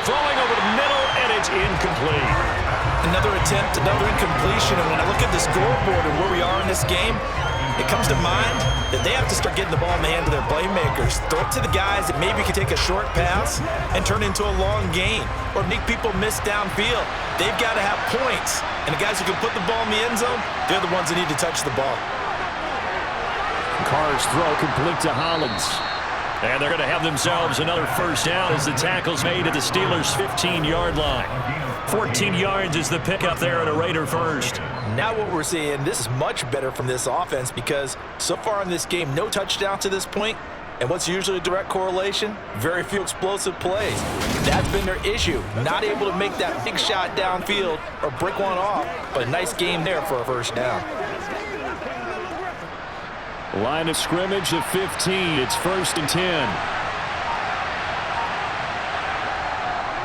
Throwing over the middle, and it's incomplete. Another attempt, another incompletion, and when I look at the scoreboard and where we are in this game, it comes to mind that they have to start getting the ball in the hands of their playmakers. Throw it to the guys that maybe can take a short pass and turn into a long gain or make people miss downfield. They've got to have points. And the guys who can put the ball in the end zone, they're the ones that need to touch the ball. Carr's throw complete to Hollins. And they're going to have themselves another 1st down as the tackle's made at the Steelers' 15-yard line. 14 yards is the pickup there at a Raider 1st. Now what we're seeing, this is much better from this offense because so far in this game, no touchdown to this point. And what's usually a direct correlation? Very few explosive plays. That's been their issue. Not able to make that big shot downfield or break one off. But a nice game there for a 1st down. Line of scrimmage of 15. It's 1st and 10.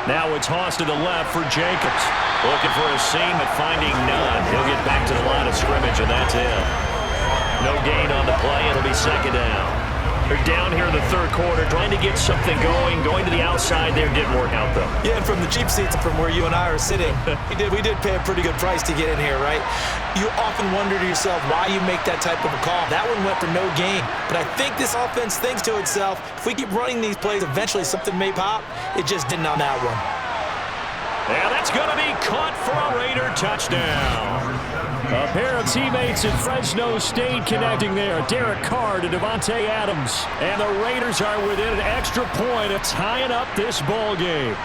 Now it's tossed to the left for Jacobs. Looking for a seam, but finding none. He'll get back to the line of scrimmage, and that's it. No gain on the play. It'll be 2nd down. They're down here in the 3rd quarter, trying to get something going. Going to the outside there didn't work out, though. Yeah, and from the cheap seats from where you and I are sitting, we did pay a pretty good price to get in here, right? You often wonder to yourself why you make that type of a call. That one went for no gain. But I think this offense thinks to itself, if we keep running these plays, eventually something may pop. It just didn't on that one. Yeah, that's going to be caught for a Raider touchdown. A pair of teammates at Fresno State connecting there. Derek Carr to Devontae Adams. And the Raiders are within an extra point of tying up this ball game.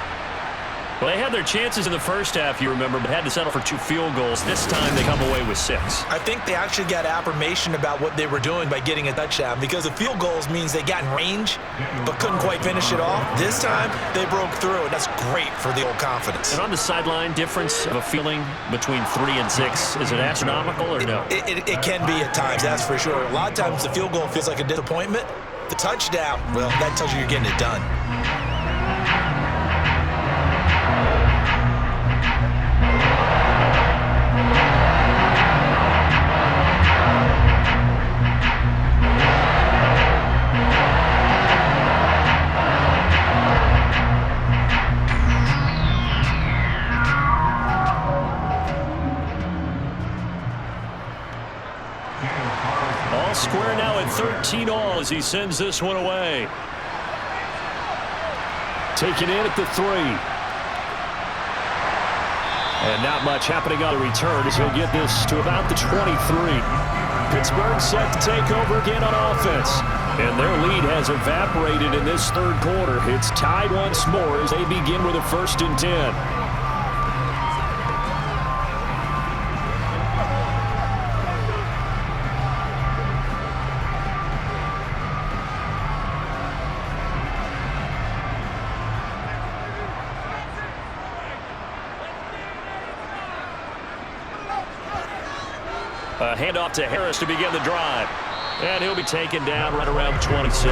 Well, they had their chances in the 1st half, you remember, but had to settle for 2 field goals. This time they come away with 6. I think they actually got affirmation about what they were doing by getting a touchdown because the field goals means they got in range but couldn't quite finish it off. This time they broke through, and that's great for the old confidence. And on the sideline, difference of a feeling between 3 and 6, is it astronomical or no? It can be at times, that's for sure. A lot of times the field goal feels like a disappointment. The touchdown, well, that tells you you're getting it done. All square now at 13-all as he sends this one away. Taken in at the 3. And not much happening on the return as he'll get this to about the 23. Pittsburgh set to take over again on offense. And their lead has evaporated in this 3rd quarter. It's tied once more as they begin with a 1st and 10. A handoff to Harris to begin the drive. And he'll be taken down right around 27.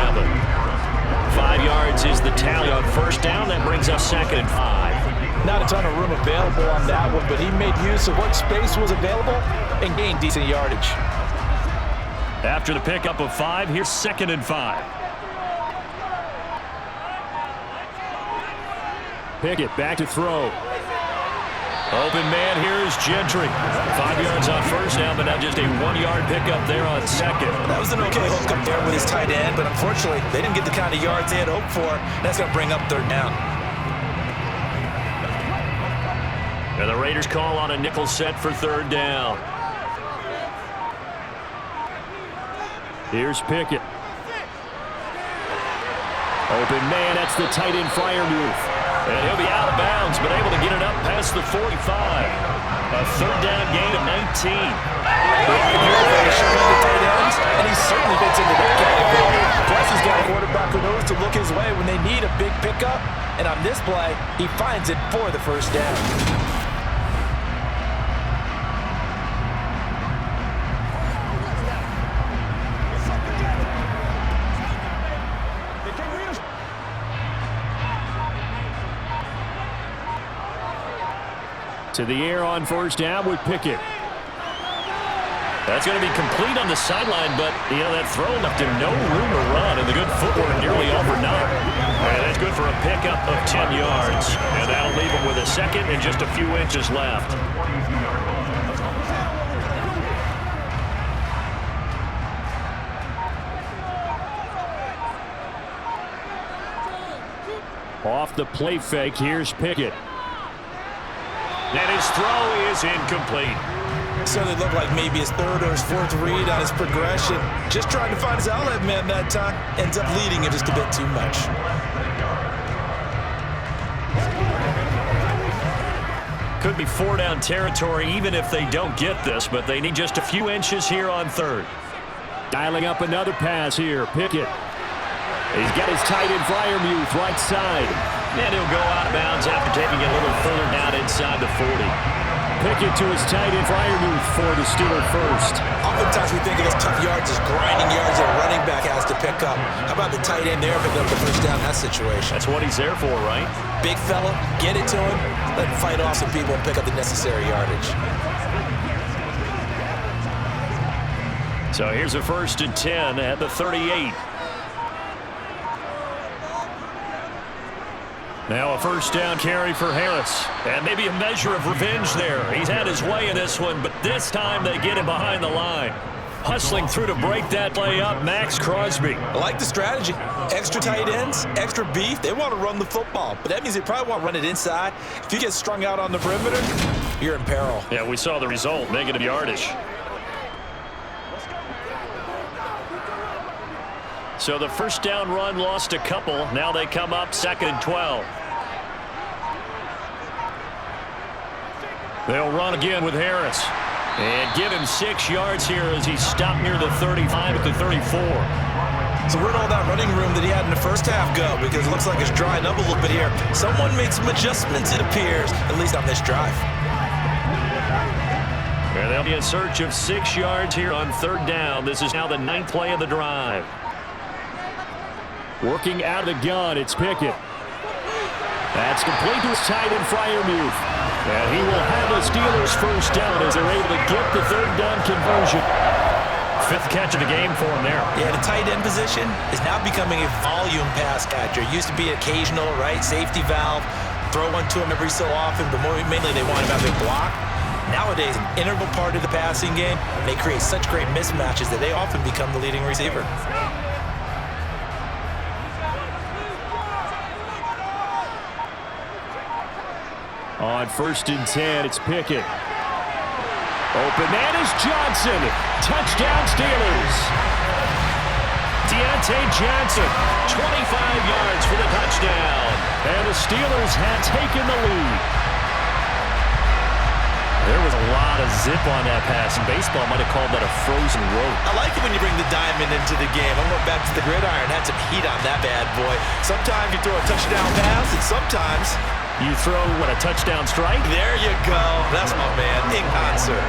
5 yards is the tally on 1st down. That brings us 2nd and 5. Not a ton of room available on that one, but he made use of what space was available and gained decent yardage. After the pickup of 5, here's 2nd and 5. Pickett back to throw. Open man here is Gentry. 5 yards on 1st down, but now just a 1-yard pickup there on 2nd. That was an okay hook up there with his tight end, but unfortunately, they didn't get the kind of yards they had hoped for. That's going to bring up 3rd down. And the Raiders call on a nickel set for 3rd down. Here's Pickett. Open man, that's the tight end flyer move. And he'll be out of bounds, but able to get it up past across the 45. A third down gain of 19. And he certainly fits into that category. Plus, he's got a quarterback who knows to look his way when they need a big pickup. And on this play, he finds it for the first down. To the air on first down with Pickett. That's going to be complete on the sideline, but, that throw left him no room to run, and the good footwork nearly overnight. And that's good for a pickup of 10 yards. And that'll leave him with a second and just a few inches left. Off the play fake, here's Pickett. And his throw is incomplete. So it looked like maybe his third or his fourth read on his progression. Just trying to find his outlet man that time. Ends up leading him just a bit too much. Could be 4-down territory even if they don't get this, but they need just a few inches here on third. Dialing up another pass here, Pickett. He's got his tight end Freiermuth right side. And he'll go out of bounds after taking it a little further down inside the 40. Pickett to his tight end Freiermuth for the Steeler first. Oftentimes we think of those tough yards as grinding yards that a running back has to pick up. How about the tight end there picking up the first down in that situation? That's what he's there for, right? Big fella, get it to him, let him fight off some people and pick up the necessary yardage. So here's a 1st and 10 at the 38. Now a first down carry for Harris. And maybe a measure of revenge there. He's had his way in this one, but this time they get him behind the line. Hustling through to break that play up, Max Crosby. I like the strategy. Extra tight ends, extra beef. They want to run the football, but that means they probably want to run it inside. If you get strung out on the perimeter, you're in peril. Yeah, we saw the result, negative yardage. So the first down run lost a couple. Now they come up 2nd and 12. They'll run again with Harris. And give him 6 yards here as he stopped near the 35 at the 34. So where'd all that running room that he had in the first half go? Because it looks like it's drying up a little bit here. Someone made some adjustments, it appears, at least on this drive. And they'll be in search of 6 yards here on 3rd down. This is now the 9th play of the drive. Working out of the gun, it's Pickett. That's complete to his tight end Freiermuth. And he will have the Steelers first down as they're able to get the 3rd down conversion. 5th catch of the game for him there. Yeah, the tight end position is now becoming a volume pass catcher. It used to be occasional, right? Safety valve. Throw one to him every so often, but mainly they want him out there block. Nowadays, an integral part of the passing game, they create such great mismatches that they often become the leading receiver. On 1st and 10, it's Pickett. Open man is Johnson. Touchdown Steelers. Deontay Johnson, 25 yards for the touchdown. And the Steelers have taken the lead. There was a lot of zip on that pass, and baseball might have called that a frozen rope. I like it when you bring the diamond into the game. I'm going back to the gridiron. Had some heat on that bad boy. Sometimes you throw a touchdown pass, and sometimes you throw, a touchdown strike? There you go. That's my man, in concert.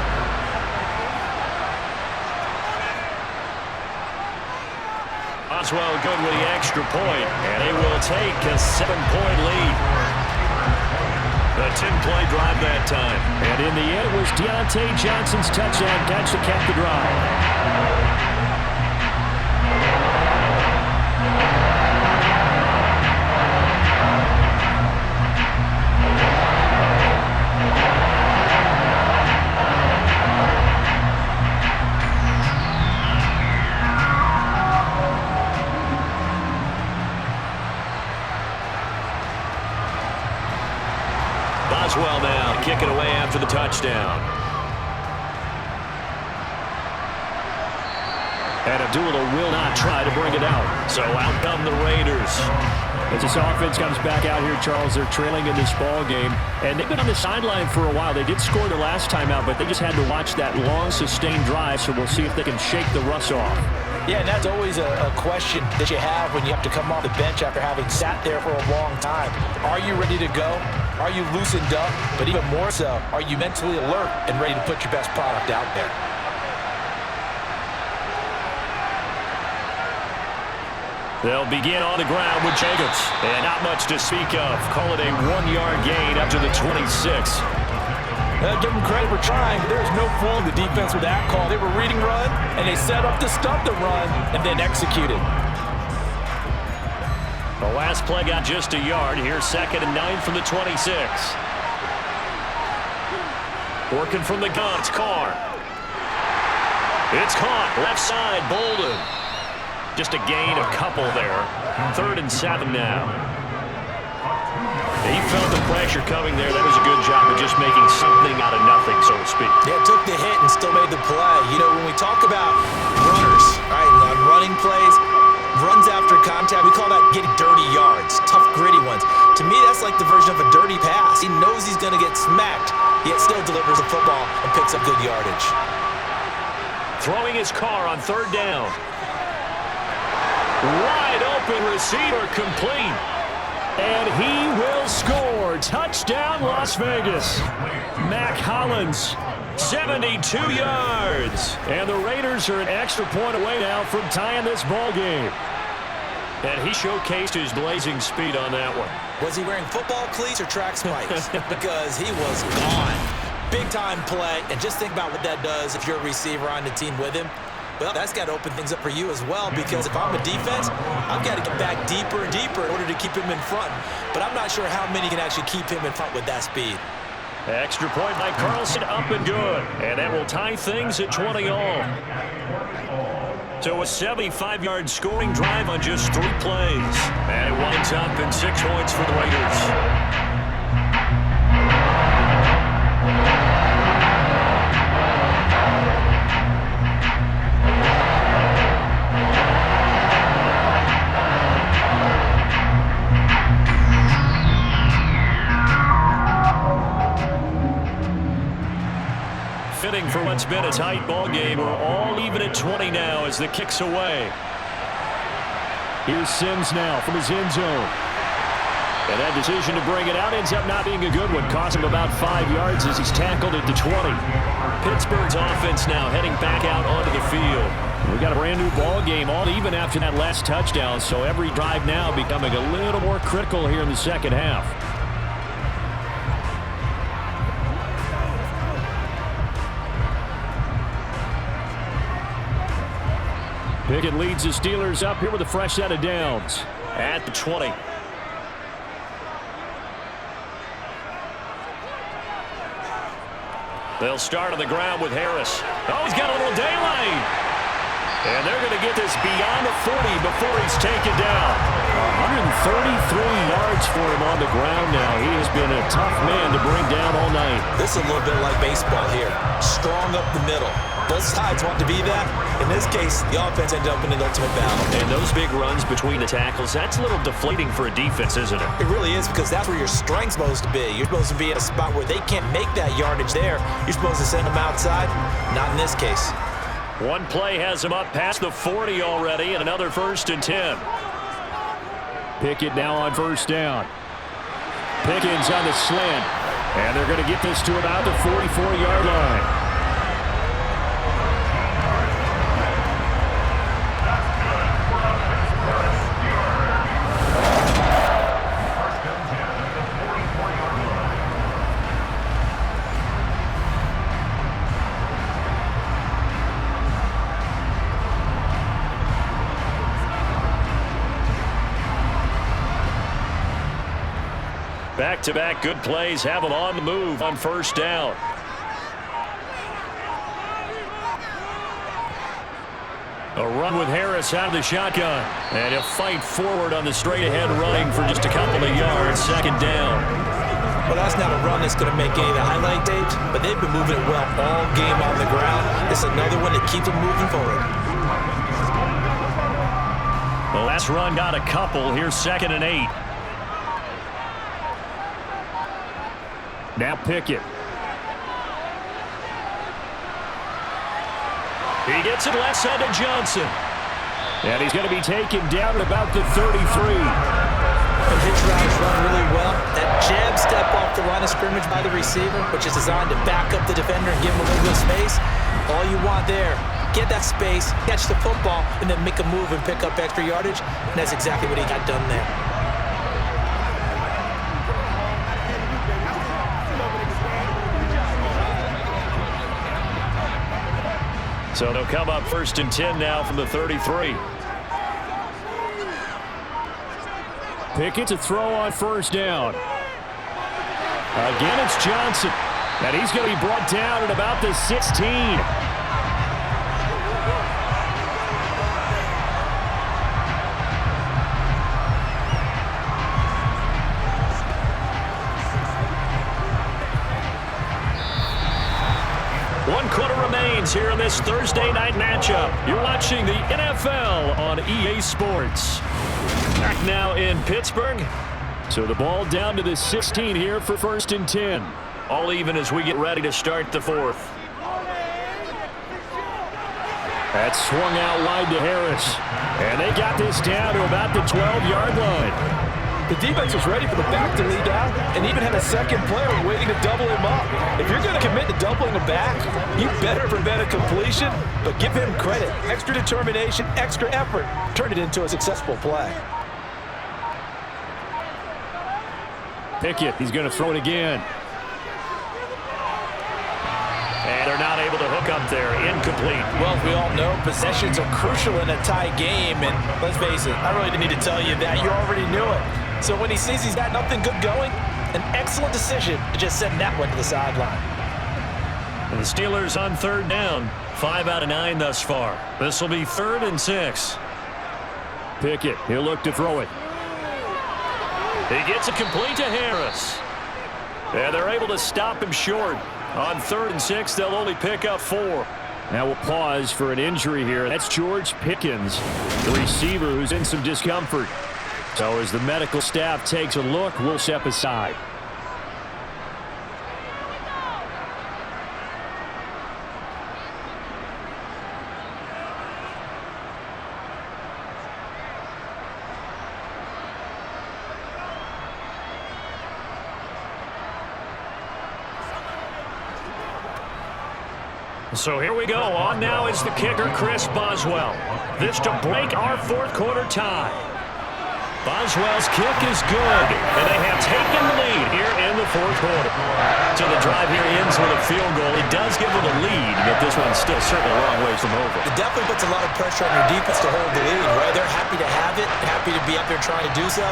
Oswell good with the extra point, and they will take a 7-point lead. A 10-play drive that time. And in the end, it was Deontay Johnson's touchdown catch to cap the drive. Oswell now kicking away after the touchdown. And Abdullah will not try to bring it out. So out come the Raiders. As this offense comes back out here, Charles, they're trailing in this ball game. And they've been on the sideline for a while. They did score the last time out, but they just had to watch that long, sustained drive. So we'll see if they can shake the rust off. Yeah, and that's always a question that you have when you have to come off the bench after having sat there for a long time. Are you ready to go? Are you loosened up? But even more so, are you mentally alert and ready to put your best product out there? They'll begin on the ground with Jacobs. And not much to speak of. Call it a 1-yard gain up to the 26. Give them credit for trying, but there's no fooling the defense with that call. They were reading run, and they set up to stop the run, and then executed. The last play got just a yard. Here's 2nd and 9 from the 26. Working from the gun, it's Carr. It's caught, left side, Bolden. Just a gain, a couple there. 3rd and 7 now. He felt the pressure coming there. That was a good job of just making something out of nothing, so to speak. Yeah, took the hit and still made the play. You know, when we talk about runners, right, on running plays, runs after contact, we call that getting dirty yards, tough, gritty ones. To me, that's like the version of a dirty pass. He knows he's going to get smacked, yet still delivers the football and picks up good yardage. Throwing his car on 3rd down. Wide open receiver, complete. And he will score. Touchdown, Las Vegas. Mac Hollins, 72 yards. And the Raiders are an extra point away now from tying this ball game. And he showcased his blazing speed on that one. Was he wearing football cleats or track spikes? Because he was gone. Big-time play. And just think about what that does if you're a receiver on the team with him. Well, that's got to open things up for you as well, because if I'm a defense, I've got to get back deeper and deeper in order to keep him in front. But I'm not sure how many can actually keep him in front with that speed. Extra point by Carlson, up and good. And that will tie things at 20 all. So a 75-yard scoring drive on just 3 plays. And it winds up in 6 points for the Raiders. For what's been a tight ball game, we're all even at 20 now as the kick's away. Here's Sims now from his end zone. And that decision to bring it out ends up not being a good one. Cost him about 5 yards as he's tackled at the 20. Pittsburgh's offense now heading back out onto the field. We got a brand new ball game, all even after that last touchdown, so every drive now becoming a little more critical here in the second half. Pickett leads the Steelers up here with a fresh set of downs at the 20. They'll start on the ground with Harris. Oh, he's got a little daylight. And they're going to get this beyond the 40 before he's taken down. 133 yards for him on the ground now. He has been a tough man to bring down all night. This is a little bit like baseball here. Strong up the middle. Both sides want to be that. In this case, the offense ended up in an ultimate battle. And those big runs between the tackles, that's a little deflating for a defense, isn't it? It really is, because that's where your strength's supposed to be. You're supposed to be in a spot where they can't make that yardage there. You're supposed to send them outside. Not in this case. One play has him up past the 40 already, and another 1st and 10. Pickett now on 1st down. Pickens on the slant. And they're going to get this to about the 44-yard line. Back-to-back good plays have them on the move on 1st down. A run with Harris out of the shotgun. And he'll fight forward on the straight-ahead running for just a couple of yards. 2nd down. Well, that's not a run that's going to make any of the highlight tapes, but they've been moving it well all game on the ground. It's another one that keeps them moving forward. The last run got a couple. Here's 2nd and 8. Now Pickett. He gets it left side to Johnson. And he's going to be taken down at about the 33. And his routes run really well. That jab step off the line of scrimmage by the receiver, which is designed to back up the defender and give him a little bit of space. All you want there, get that space, catch the football, and then make a move and pick up extra yardage. And that's exactly what he got done there. So they'll come up 1st and 10 now from the 33. Pickett to throw on 1st down. Again, it's Johnson. And he's going to be brought down at about the 16. One quarter remains here in this Thursday night matchup. You're watching the NFL on EA Sports. Back now in Pittsburgh. So the ball down to the 16 here for 1st and 10. All even as we get ready to start the 4th. That's swung out wide to Harris. And they got this down to about the 12-yard line. The defense was ready for the back to lead out and even had a second player waiting to double him up. If you're going to commit to doubling a back, you better prevent a completion, but give him credit. Extra determination, extra effort. Turn it into a successful play. Pickett, he's going to throw it again. And they're not able to hook up there. Incomplete. Well, we all know possessions are crucial in a tie game, and let's face it, I really didn't need to tell you that. You already knew it. So when he sees he's got nothing good going, an excellent decision to just send that one to the sideline. And the Steelers on 3rd down. 5 out of 9 thus far. This will be 3rd and 6. Pickett, he'll look to throw it. He gets it complete to Harris. And they're able to stop him short. On 3rd and 6, they'll only pick up 4. Now we'll pause for an injury here. That's George Pickens, the receiver who's in some discomfort. So as the medical staff takes a look, we'll step aside. So here we go. On now is the kicker, Chris Boswell. This to break our 4th quarter tie. Boswell's kick is good, and they have taken the lead here in the 4th quarter. So the drive here ends with a field goal. It does give them a lead, but this one's still certainly a long ways from over. It definitely puts a lot of pressure on your defense to hold the lead, right? They're happy to have it, happy to be out there trying to do so.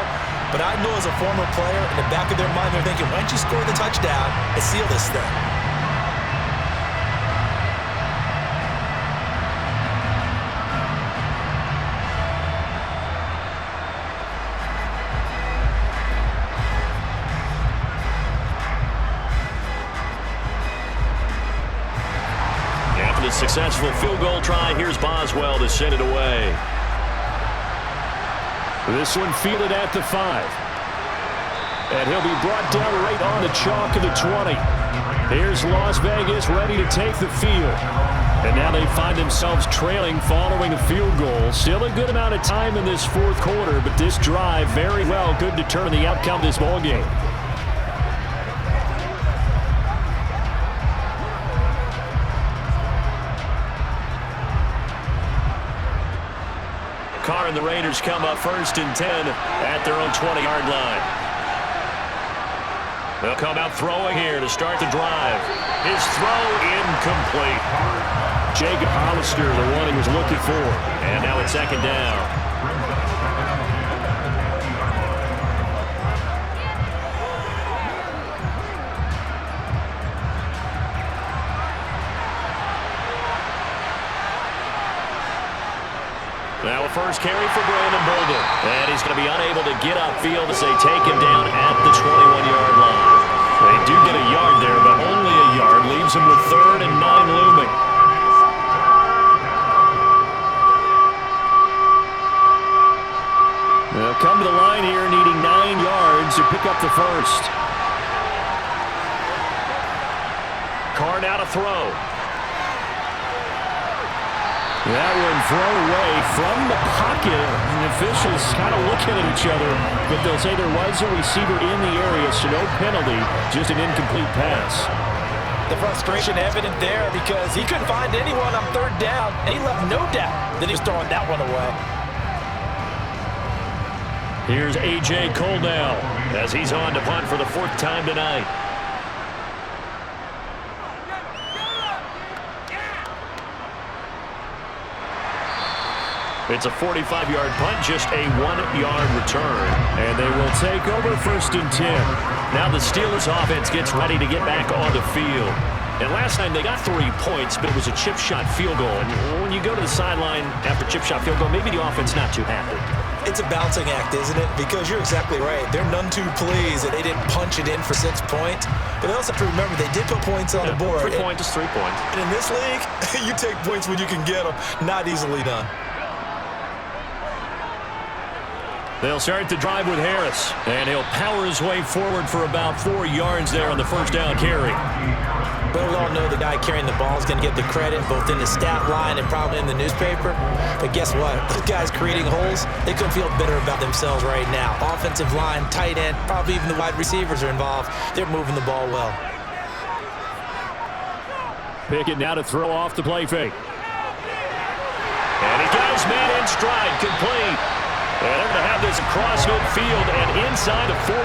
But I know as a former player, in the back of their mind, they're thinking, why don't you score the touchdown and seal this thing? Successful field goal try. Here's Boswell to send it away. This one fielded at the 5. And he'll be brought down right on the chalk of the 20. Here's Las Vegas ready to take the field. And now they find themselves trailing following the field goal. Still a good amount of time in this 4th quarter, but this drive very well could determine the outcome of this ballgame. Carr and the Raiders come up 1st and 10 at their own 20-yard line. They'll come out throwing here to start the drive. His throw incomplete. Jacob Hollister, the one he was looking for. And now it's 2nd down. Now a first carry for Brandon Bolden. And he's going to be unable to get upfield as they take him down at the 21-yard line. They do get a yard there, but only a yard. Leaves him with 3rd and 9 looming. up the first. Carr now to throw. That one thrown away from the pocket. The officials kind of looking at each other, but they'll say there was a receiver in the area, so no penalty, just an incomplete pass. The frustration evident there because he couldn't find anyone on third down, and he left no doubt that he was throwing that one away. Here's A.J. Cole now as he's on to punt for the 4th time tonight. It's a 45-yard punt, just a 1-yard return. And they will take over 1st and 10. Now the Steelers offense gets ready to get back on the field. And last time they got 3 points, but it was a chip shot field goal. And when you go to the sideline after chip shot field goal, maybe the offense not too happy. It's a bouncing act, isn't it? Because you're exactly right. They're none too pleased that they didn't punch it in for 6 points. But they also have to remember they did put points on the board. 3 points is 3 points. And in this league, you take points when you can get them. Not easily done. They'll start the drive with Harris, and he'll power his way forward for about 4 yards there on the 1st down carry. But we all know the guy carrying the ball is going to get the credit both in the stat line and probably in the newspaper. But guess what? Those guys creating holes, they couldn't feel better about themselves right now. Offensive line, tight end, probably even the wide receivers are involved. They're moving the ball well. Pickett now to throw off the play fake. And he got his man in stride, complete. And they're going to have this across midfield and inside the 45.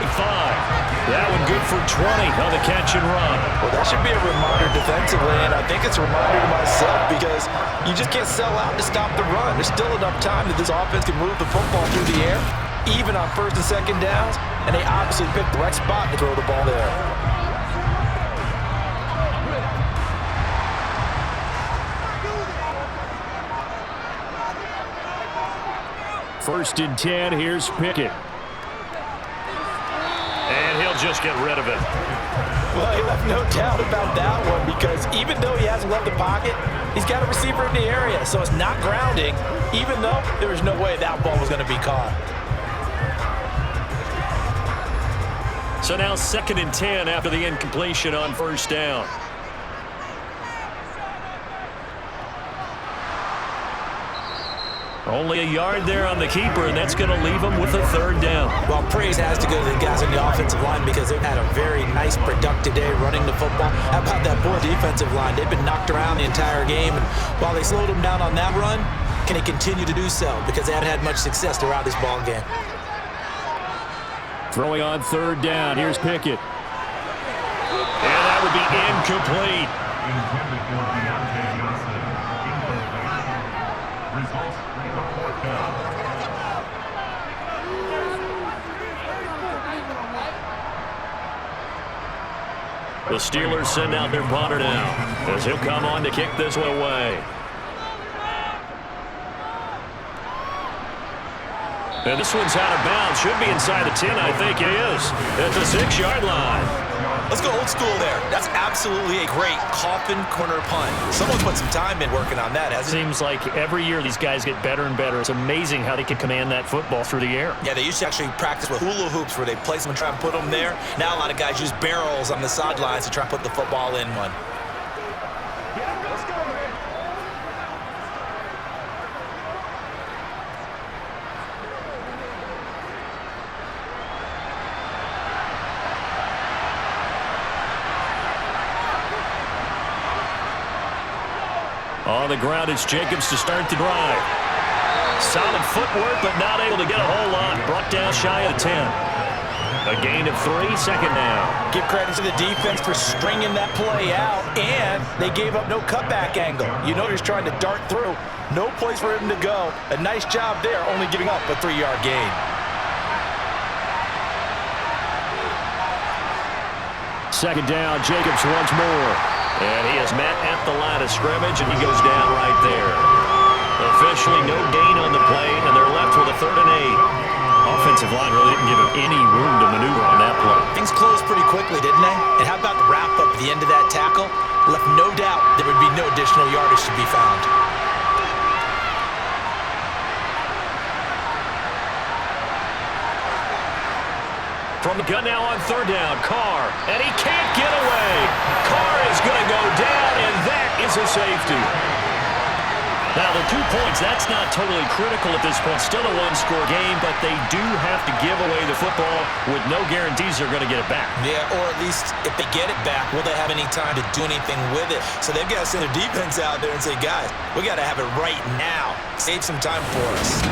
That one good for 20 on the catch and run. Well, that should be a reminder defensively, and I think it's a reminder to myself because you just can't sell out to stop the run. There's still enough time that this offense can move the football through the air, even on 1st and 2nd downs, and they obviously picked the right spot to throw the ball there. 1st and 10, here's Pickett. And he'll just get rid of it. Well, he left no doubt about that one because even though he hasn't left the pocket, he's got a receiver in the area, so it's not grounding, even though there was no way that ball was going to be caught. So now 2nd and 10 after the incompletion on 1st down. Only a yard there on the keeper, and that's going to leave him with a 3rd down. Well, praise has to go to the guys on the offensive line because they've had a very nice, productive day running the football. How about that poor defensive line? They've been knocked around the entire game, and while they slowed them down on that run, can they continue to do so? Because they haven't had much success throughout this ball game. Throwing on 3rd down, here's Pickett. And that would be incomplete. The Steelers send out their punter now as he'll come on to kick this one away. And this one's out of bounds. Should be inside the 10, I think it is. At the 6-yard line. Let's go old school there. That's absolutely a great coffin corner punt. Someone put some time in working on that, hasn't it? Seems like every year these guys get better and better. It's amazing how they can command that football through the air. Yeah, they used to actually practice with hula hoops where they place them and try and put them there. Now a lot of guys use barrels on the sidelines to try and put the football in one. On the ground, it's Jacobs to start the drive. Solid footwork, but not able to get a whole lot. Brought down shy of 10. A gain of 3, 2nd down. Give credit to the defense for stringing that play out, and they gave up no cutback angle. You know he's trying to dart through. No place for him to go. A nice job there, only giving up a 3-yard gain. Second down, Jacobs once more. And he is met at the line of scrimmage, and he goes down right there. Officially no gain on the play, and they're left with a 3rd and 8. Offensive line really didn't give him any room to maneuver on that play. Things closed pretty quickly, didn't they? And how about the wrap-up at the end of that tackle? Left no doubt there would be no additional yardage to be found. From the gun now on third down, Carr, and he can't get away. Carr is going to go down, and that is a safety. Now, the 2 points, that's not totally critical at this point. Still a one-score game, but they do have to give away the football with no guarantees they're going to get it back. Yeah, or at least if they get it back, will they have any time to do anything with it? So they've got to send their defense out there and say, guys, we got to have it right now. Save some time for us.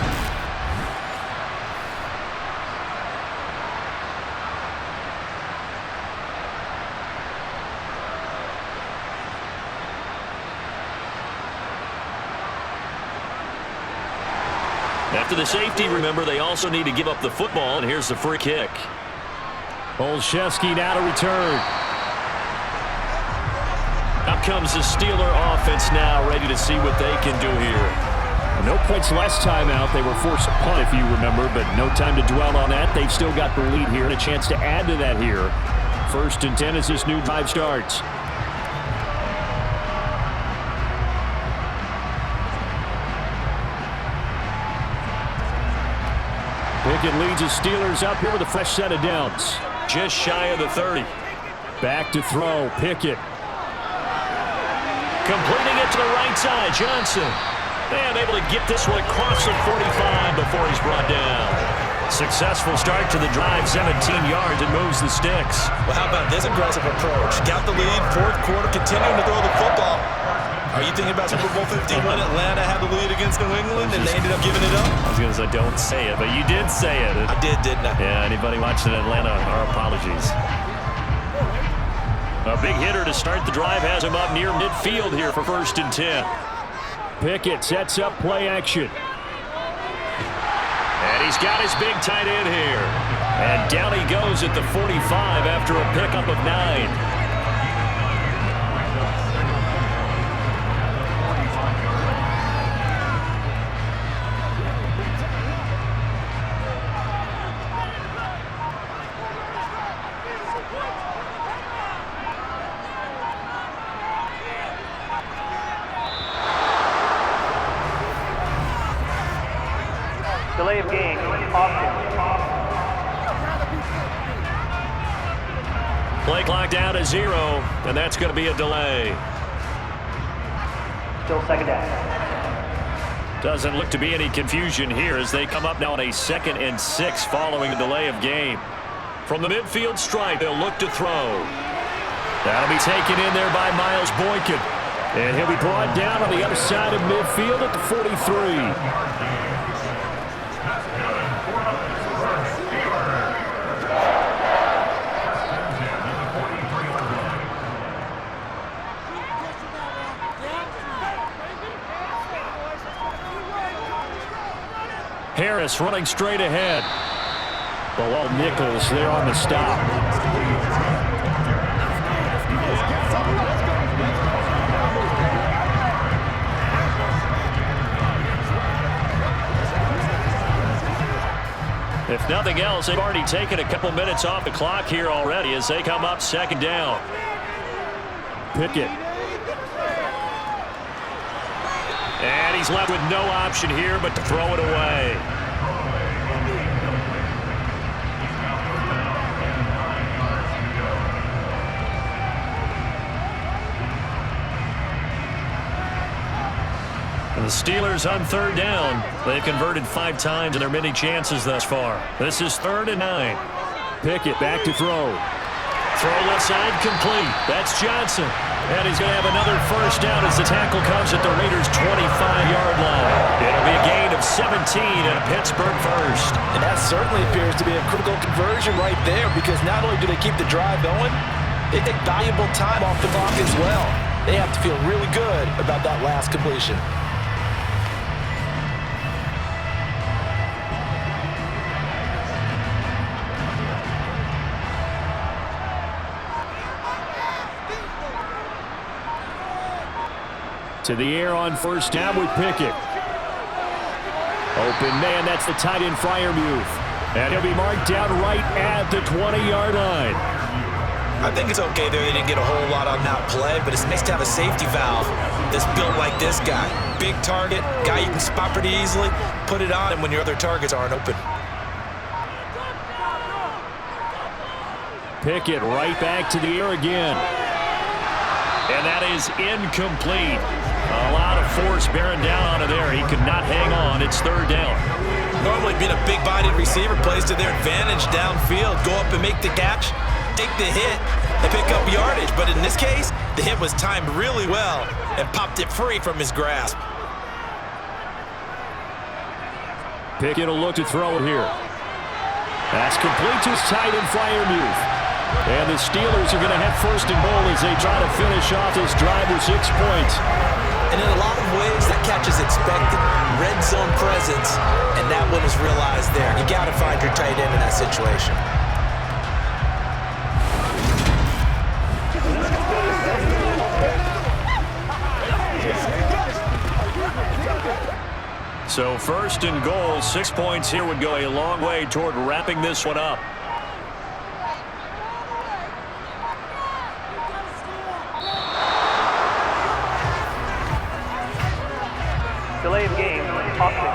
After the safety, remember, they also need to give up the football, and here's the free kick. Olszewski now to return. Up comes the Steeler offense now, ready to see what they can do here. No points last time out. They were forced to punt, if you remember, but no time to dwell on that. They've still got the lead here and a chance to add to that here. 1st and 10 as this new drive starts. Pickett leads the Steelers up here with a fresh set of downs. Just shy of the 30. Back to throw, Pickett. Completing it to the right side, Johnson. And able to get this one across the 45 before he's brought down. Successful start to the drive, 17 yards, and moves the sticks. Well, how about this aggressive approach? Got the lead, 4th quarter, continuing to throw the football. Are you thinking about Super Bowl 50 when Atlanta had the lead against New England and they ended up giving it up? I was going to say, don't say it, but you did say it. I did, didn't I? Yeah, anybody watching Atlanta, our apologies. A big hitter to start the drive has him up near midfield here for 1st and 10. Pickett sets up play action. And he's got his big tight end here. And down he goes at the 45 after a pickup of 9. Delay of game, option. Play clock down to 0, and that's going to be a delay. Still 2nd down. Doesn't look to be any confusion here as they come up now on a 2nd and 6 following a delay of game. From the midfield stripe, they'll look to throw. That'll be taken in there by Miles Boykin. And he'll be brought down on the other side of midfield at the 43. Harris running straight ahead. Bilal Nichols there on the stop. If nothing else, they've already taken a couple minutes off the clock here already as they come up 2nd down. Pickett. And he's left with no option here but to throw it away. And the Steelers on 3rd down. They've converted 5 times in their many chances thus far. This is 3rd and 9. Pickett back to throw. Throw left side complete. That's Johnson. And he's going to have another 1st down as the tackle comes at the Raiders' 25-yard line. It'll be a gain of 17 and a Pittsburgh first. And that certainly appears to be a critical conversion right there because not only do they keep the drive going, they take valuable time off the clock as well. They have to feel really good about that last completion. To the air on 1st down with Pickett. Open man, that's the tight end Freiermuth. And he'll be marked down right at the 20-yard line. I think it's okay there. They didn't get a whole lot on that play, but it's nice to have a safety valve that's built like this guy. Big target, guy you can spot pretty easily. Put it on him when your other targets aren't open. Pickett right back to the air again. And that is incomplete. A lot of force bearing down onto there. He could not hang on. It's third down. Normally being a big-bodied receiver plays to their advantage downfield. Go up and make the catch, take the hit, and pick up yardage. But in this case, the hit was timed really well and popped it free from his grasp. Pickett will look to throw it here. That's complete to his tight end Freiermuth. And the Steelers are going to have first and goal as they try to finish off this drive with 6 points. And in a lot of ways, that catch is expected. Red zone presence, and that one was realized there. You got to find your tight end in that situation. So first and goal, 6 points here would go a long way toward wrapping this one up. Delay of game, option.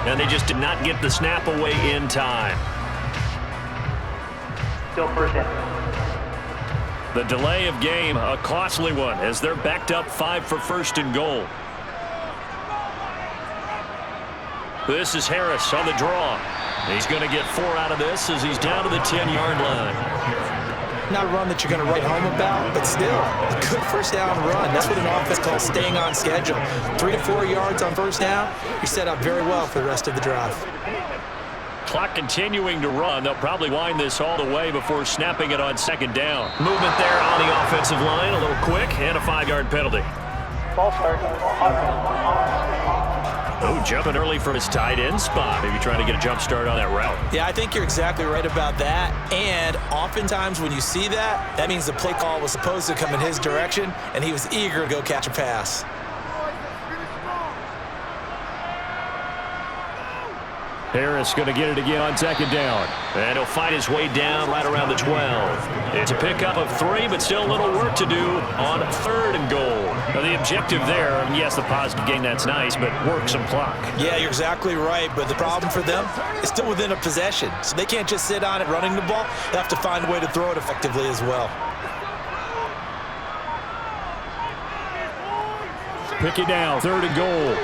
And they just did not get the snap away in time. Still first down. The delay of game, a costly one, as they're backed up 5 for first and goal. This is Harris on the draw. He's going to get 4 out of this as he's down to the 10-yard line. Not a run that you're going to write home about, but still, a good first down run. That's what an offense calls staying on schedule. 3 to 4 yards on first down, you're set up very well for the rest of the drive. Clock continuing to run. They'll probably wind this all the way before snapping it on second down. Movement there on the offensive line, a little quick, and a 5-yard penalty. False start, option. Oh, jumping early from his tight end spot. Maybe trying to get a jump start on that route. Yeah, I think you're exactly right about that. And oftentimes when you see that, that means the play call was supposed to come in his direction, and he was eager to go catch a pass. Harris going to get it again on second down. And he'll fight his way down right around the 12. It's a pickup of 3, but still a little work to do on third and goal. Now the objective there, yes, the positive gain, that's nice, but work some clock. Yeah, you're exactly right, but the problem for them is still within a possession. So they can't just sit on it running the ball. They have to find a way to throw it effectively as well. Pick it down, third and goal.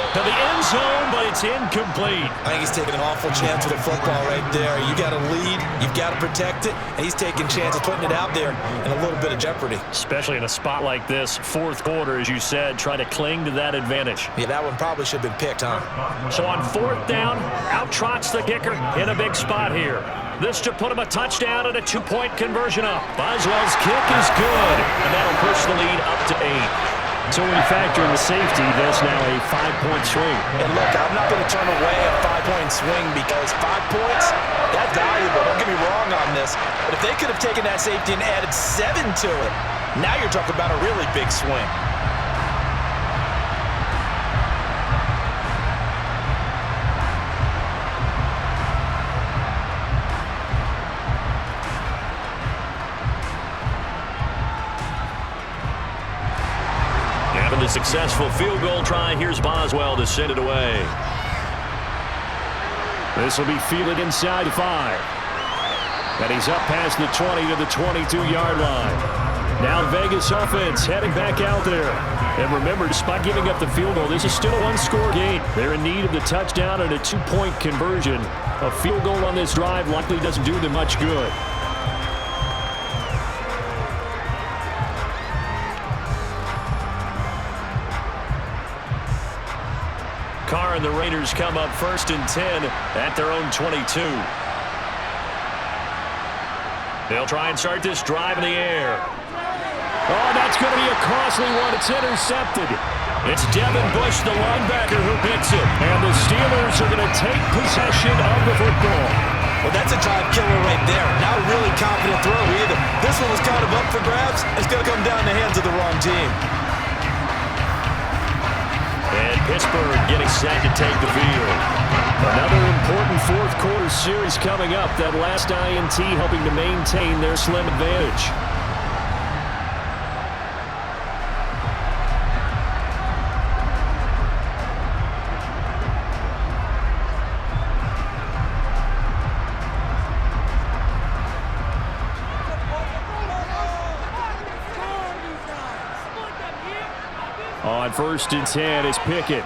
To the end zone, but it's incomplete. I think he's taking an awful chance with a football right there. You got to lead, you've got to protect it, and he's taking chances putting it out there in a little bit of jeopardy. Especially in a spot like this, fourth quarter, as you said, trying to cling to that advantage. Yeah, that one probably should have been picked, huh? So on fourth down, out trots the kicker in a big spot here. This to put him a touchdown and a 2-point conversion up. Boswell's kick is good, and that'll push the lead up to 8. So when you factor in the safety, that's now a 5-point swing. And look, I'm not going to turn away a 5-point swing because 5 points, that's valuable. Don't get me wrong on this. But if they could have taken that safety and added 7 to it, now you're talking about a really big swing. The successful field goal try. Here's Boswell to send it away. This will be fielded inside 5. And he's up past the 20 to the 22-yard line. Now Vegas offense heading back out there. And remember, despite giving up the field goal, this is still a 1-score game. They're in need of the touchdown and a 2-point conversion. A field goal on this drive likely doesn't do them much good. Carr and the Raiders come up first and 10 at their own 22. They'll try and start this drive in the air. Oh, that's going to be a costly one. It's intercepted. It's Devin Bush, the linebacker, who picks it. And the Steelers are going to take possession of the football. Well, that's a drive killer right there. Not a really confident throw either. This one was kind of up for grabs. It's going to come down in the hands of the wrong team. And Pittsburgh getting set to take the field. Another important fourth quarter series coming up. That last INT helping to maintain their slim advantage. On 1st and 10 is Pickett.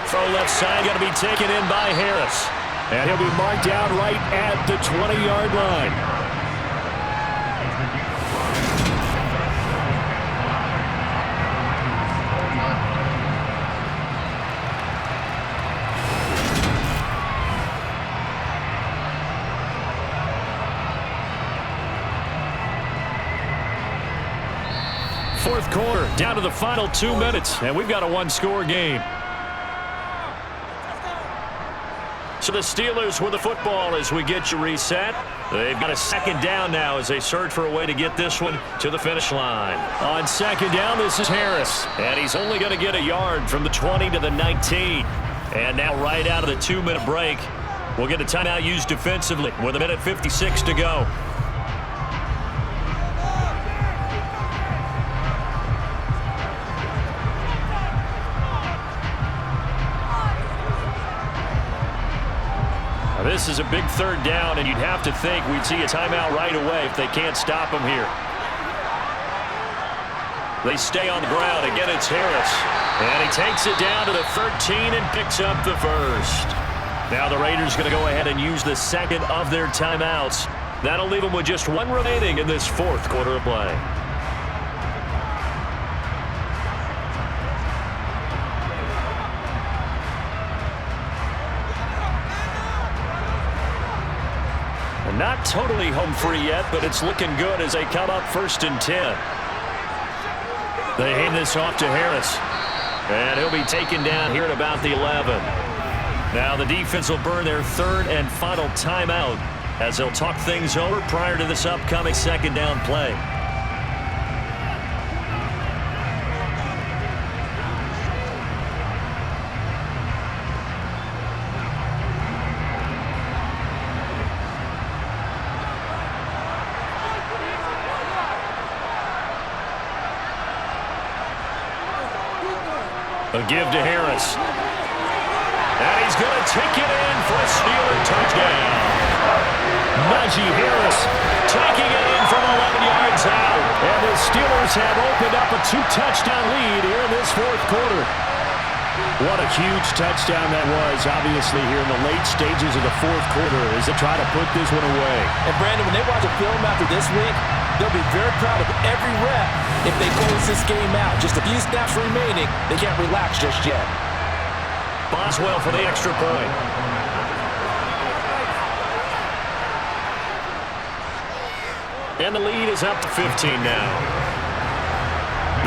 Throw left side, going to be taken in by Harris. And he'll be marked down right at the 20-yard line. Fourth quarter, down to the final 2 minutes, and we've got a one-score game. So the Steelers with the football as we get you reset. They've got a second down now as they search for a way to get this one to the finish line. On second down, this is Harris, and he's only going to get a yard from the 20 to the 19. And now right out of the 2-minute break, we'll get a timeout used defensively with 1:56 to go. This is a big third down, and you'd have to think we'd see a timeout right away if they can't stop him here. They stay on the ground. Again, it's Harris. And he takes it down to the 13 and picks up the first. Now the Raiders going to go ahead and use the second of their timeouts. That'll leave them with just one remaining in this fourth quarter of play. Not totally home free yet, but it's looking good as they come up 1st and 10. They hand this off to Harris. And he'll be taken down here at about the 11. Now the defense will burn their third and final timeout as they'll talk things over prior to this upcoming second down play. A give to Harris. And he's going to take it in for a Steeler touchdown. Najee Harris taking it in from 11 yards out. And the Steelers have opened up a 2-touchdown lead here in this fourth quarter. What a huge touchdown that was, obviously, here in the late stages of the fourth quarter as they try to put this one away. And, Brandon, when they watch a film after this week, they'll be very proud of every rep if they close this game out. Just a few snaps remaining. They can't relax just yet. Boswell for the extra point. And the lead is up to 15 now.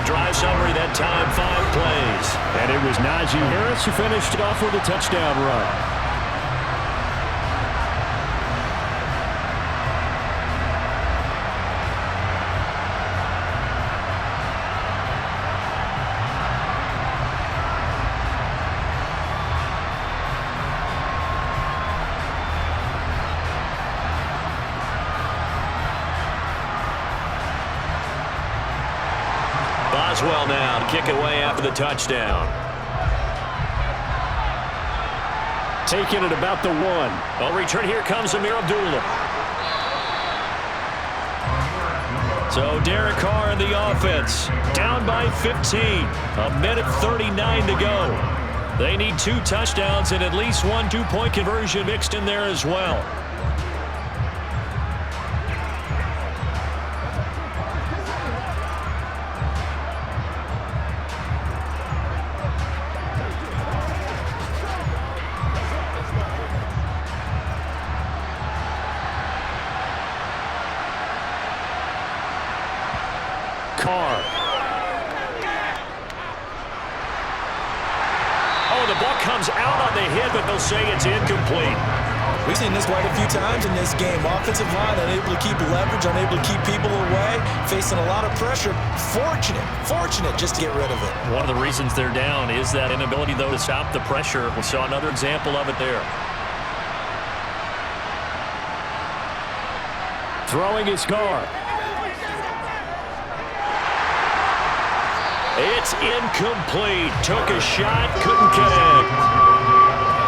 The drive summary that time, 5 plays. And it was Najee Harris who finished it off with a touchdown run. Boswell now to kick it away after the touchdown. Taking it about the 1. Well, return here comes Amir Abdullah. So Derek Carr in the offense. Down by 15. 1:39 to go. They need 2 touchdowns and at least 1 2-point conversion mixed in there as well. Carr. Oh, the ball comes out on the hit, but they'll say it's incomplete. We've seen this quite a few times in this game. Offensive line unable to keep leverage, unable to keep people away, facing a lot of pressure. Fortunate just to get rid of it. One of the reasons they're down is that inability, though, to stop the pressure. We saw another example of it there. Throwing his Carr. It's incomplete. Took a shot, couldn't connect.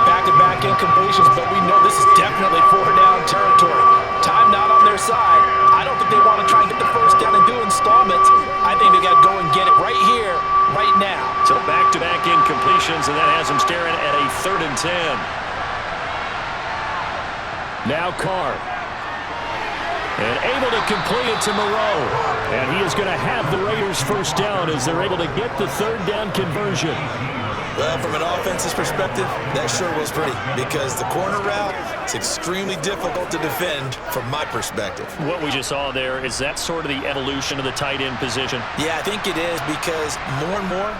Back-to-back incompletions, but we know this is definitely 4-down territory. Time not on their side. I don't think they want to try and get the first down and do installments. I think they got to go and get it right here right now. So back-to-back incompletions, and that has him staring at a 3rd and 10. Now Carr. And able to complete it to Moreau. And he is going to have the Raiders first down as they're able to get the 3rd down conversion. Well, from an offensive perspective, that sure was pretty because the corner route is extremely difficult to defend from my perspective. What we just saw there, is that sort of the evolution of the tight end position? Yeah, I think it is because more and more,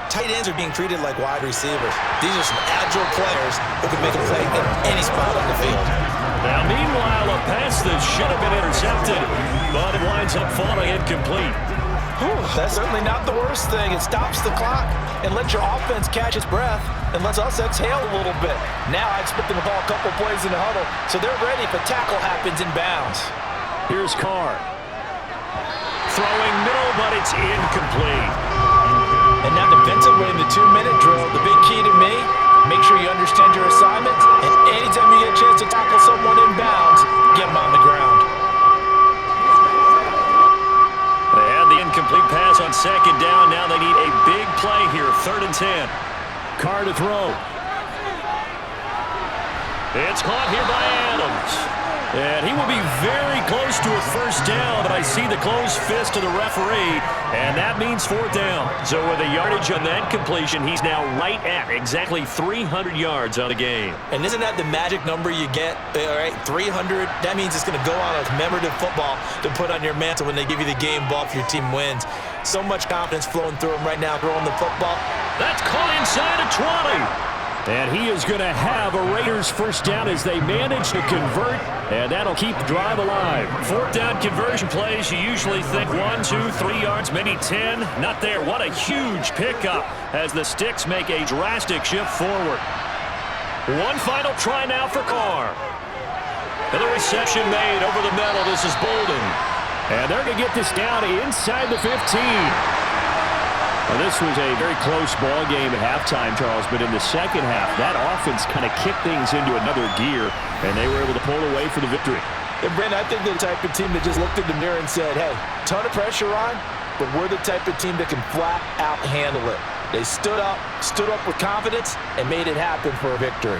tight ends are being treated like wide receivers. These are some agile players who can make a play in any spot on the field. Now, meanwhile, a pass that should have been intercepted, but it winds up falling incomplete. That's certainly not the worst thing. It stops the clock and lets your offense catch its breath and lets us exhale a little bit. Now I expect them to ball a couple plays in the huddle, so they're ready if a tackle happens in bounds. Here's Carr. Throwing middle, but it's incomplete. And now defensively in the 2-minute drill, the big key to me, make sure you understand your assignments, and anytime you get a chance to tackle someone in bounds, get them on the ground. They had the incomplete pass on 2nd down. Now they need a big play here, 3rd and 10. Carr to throw. It's caught here by Adams. And he will be very close to a first down, but I see the closed fist of the referee, and that means 4th down. So with a yardage on that completion, he's now right at exactly 300 yards on a game. And isn't that the magic number you get? All right, 300, that means it's going to go on a commemorative football to put on your mantle when they give you the game ball if your team wins. So much confidence flowing through him right now, throwing the football. That's caught inside of 20. And he is going to have a Raiders first down as they manage to convert, and that'll keep the drive alive. 4th down conversion plays, you usually think 1, 2, 3 yards, maybe 10. Not there. What a huge pickup as the Sticks make a drastic shift forward. One final try now for Carr. And the reception made over the middle. This is Bolden. And they're going to get this down inside the 15. Well, this was a very close ball game at halftime, Charles, but in the second half, that offense kind of kicked things into another gear, and they were able to pull away for the victory. And, Brent, I think they're the type of team that just looked in the mirror and said, hey, ton of pressure on, but we're the type of team that can flat out handle it. They stood up with confidence, and made it happen for a victory.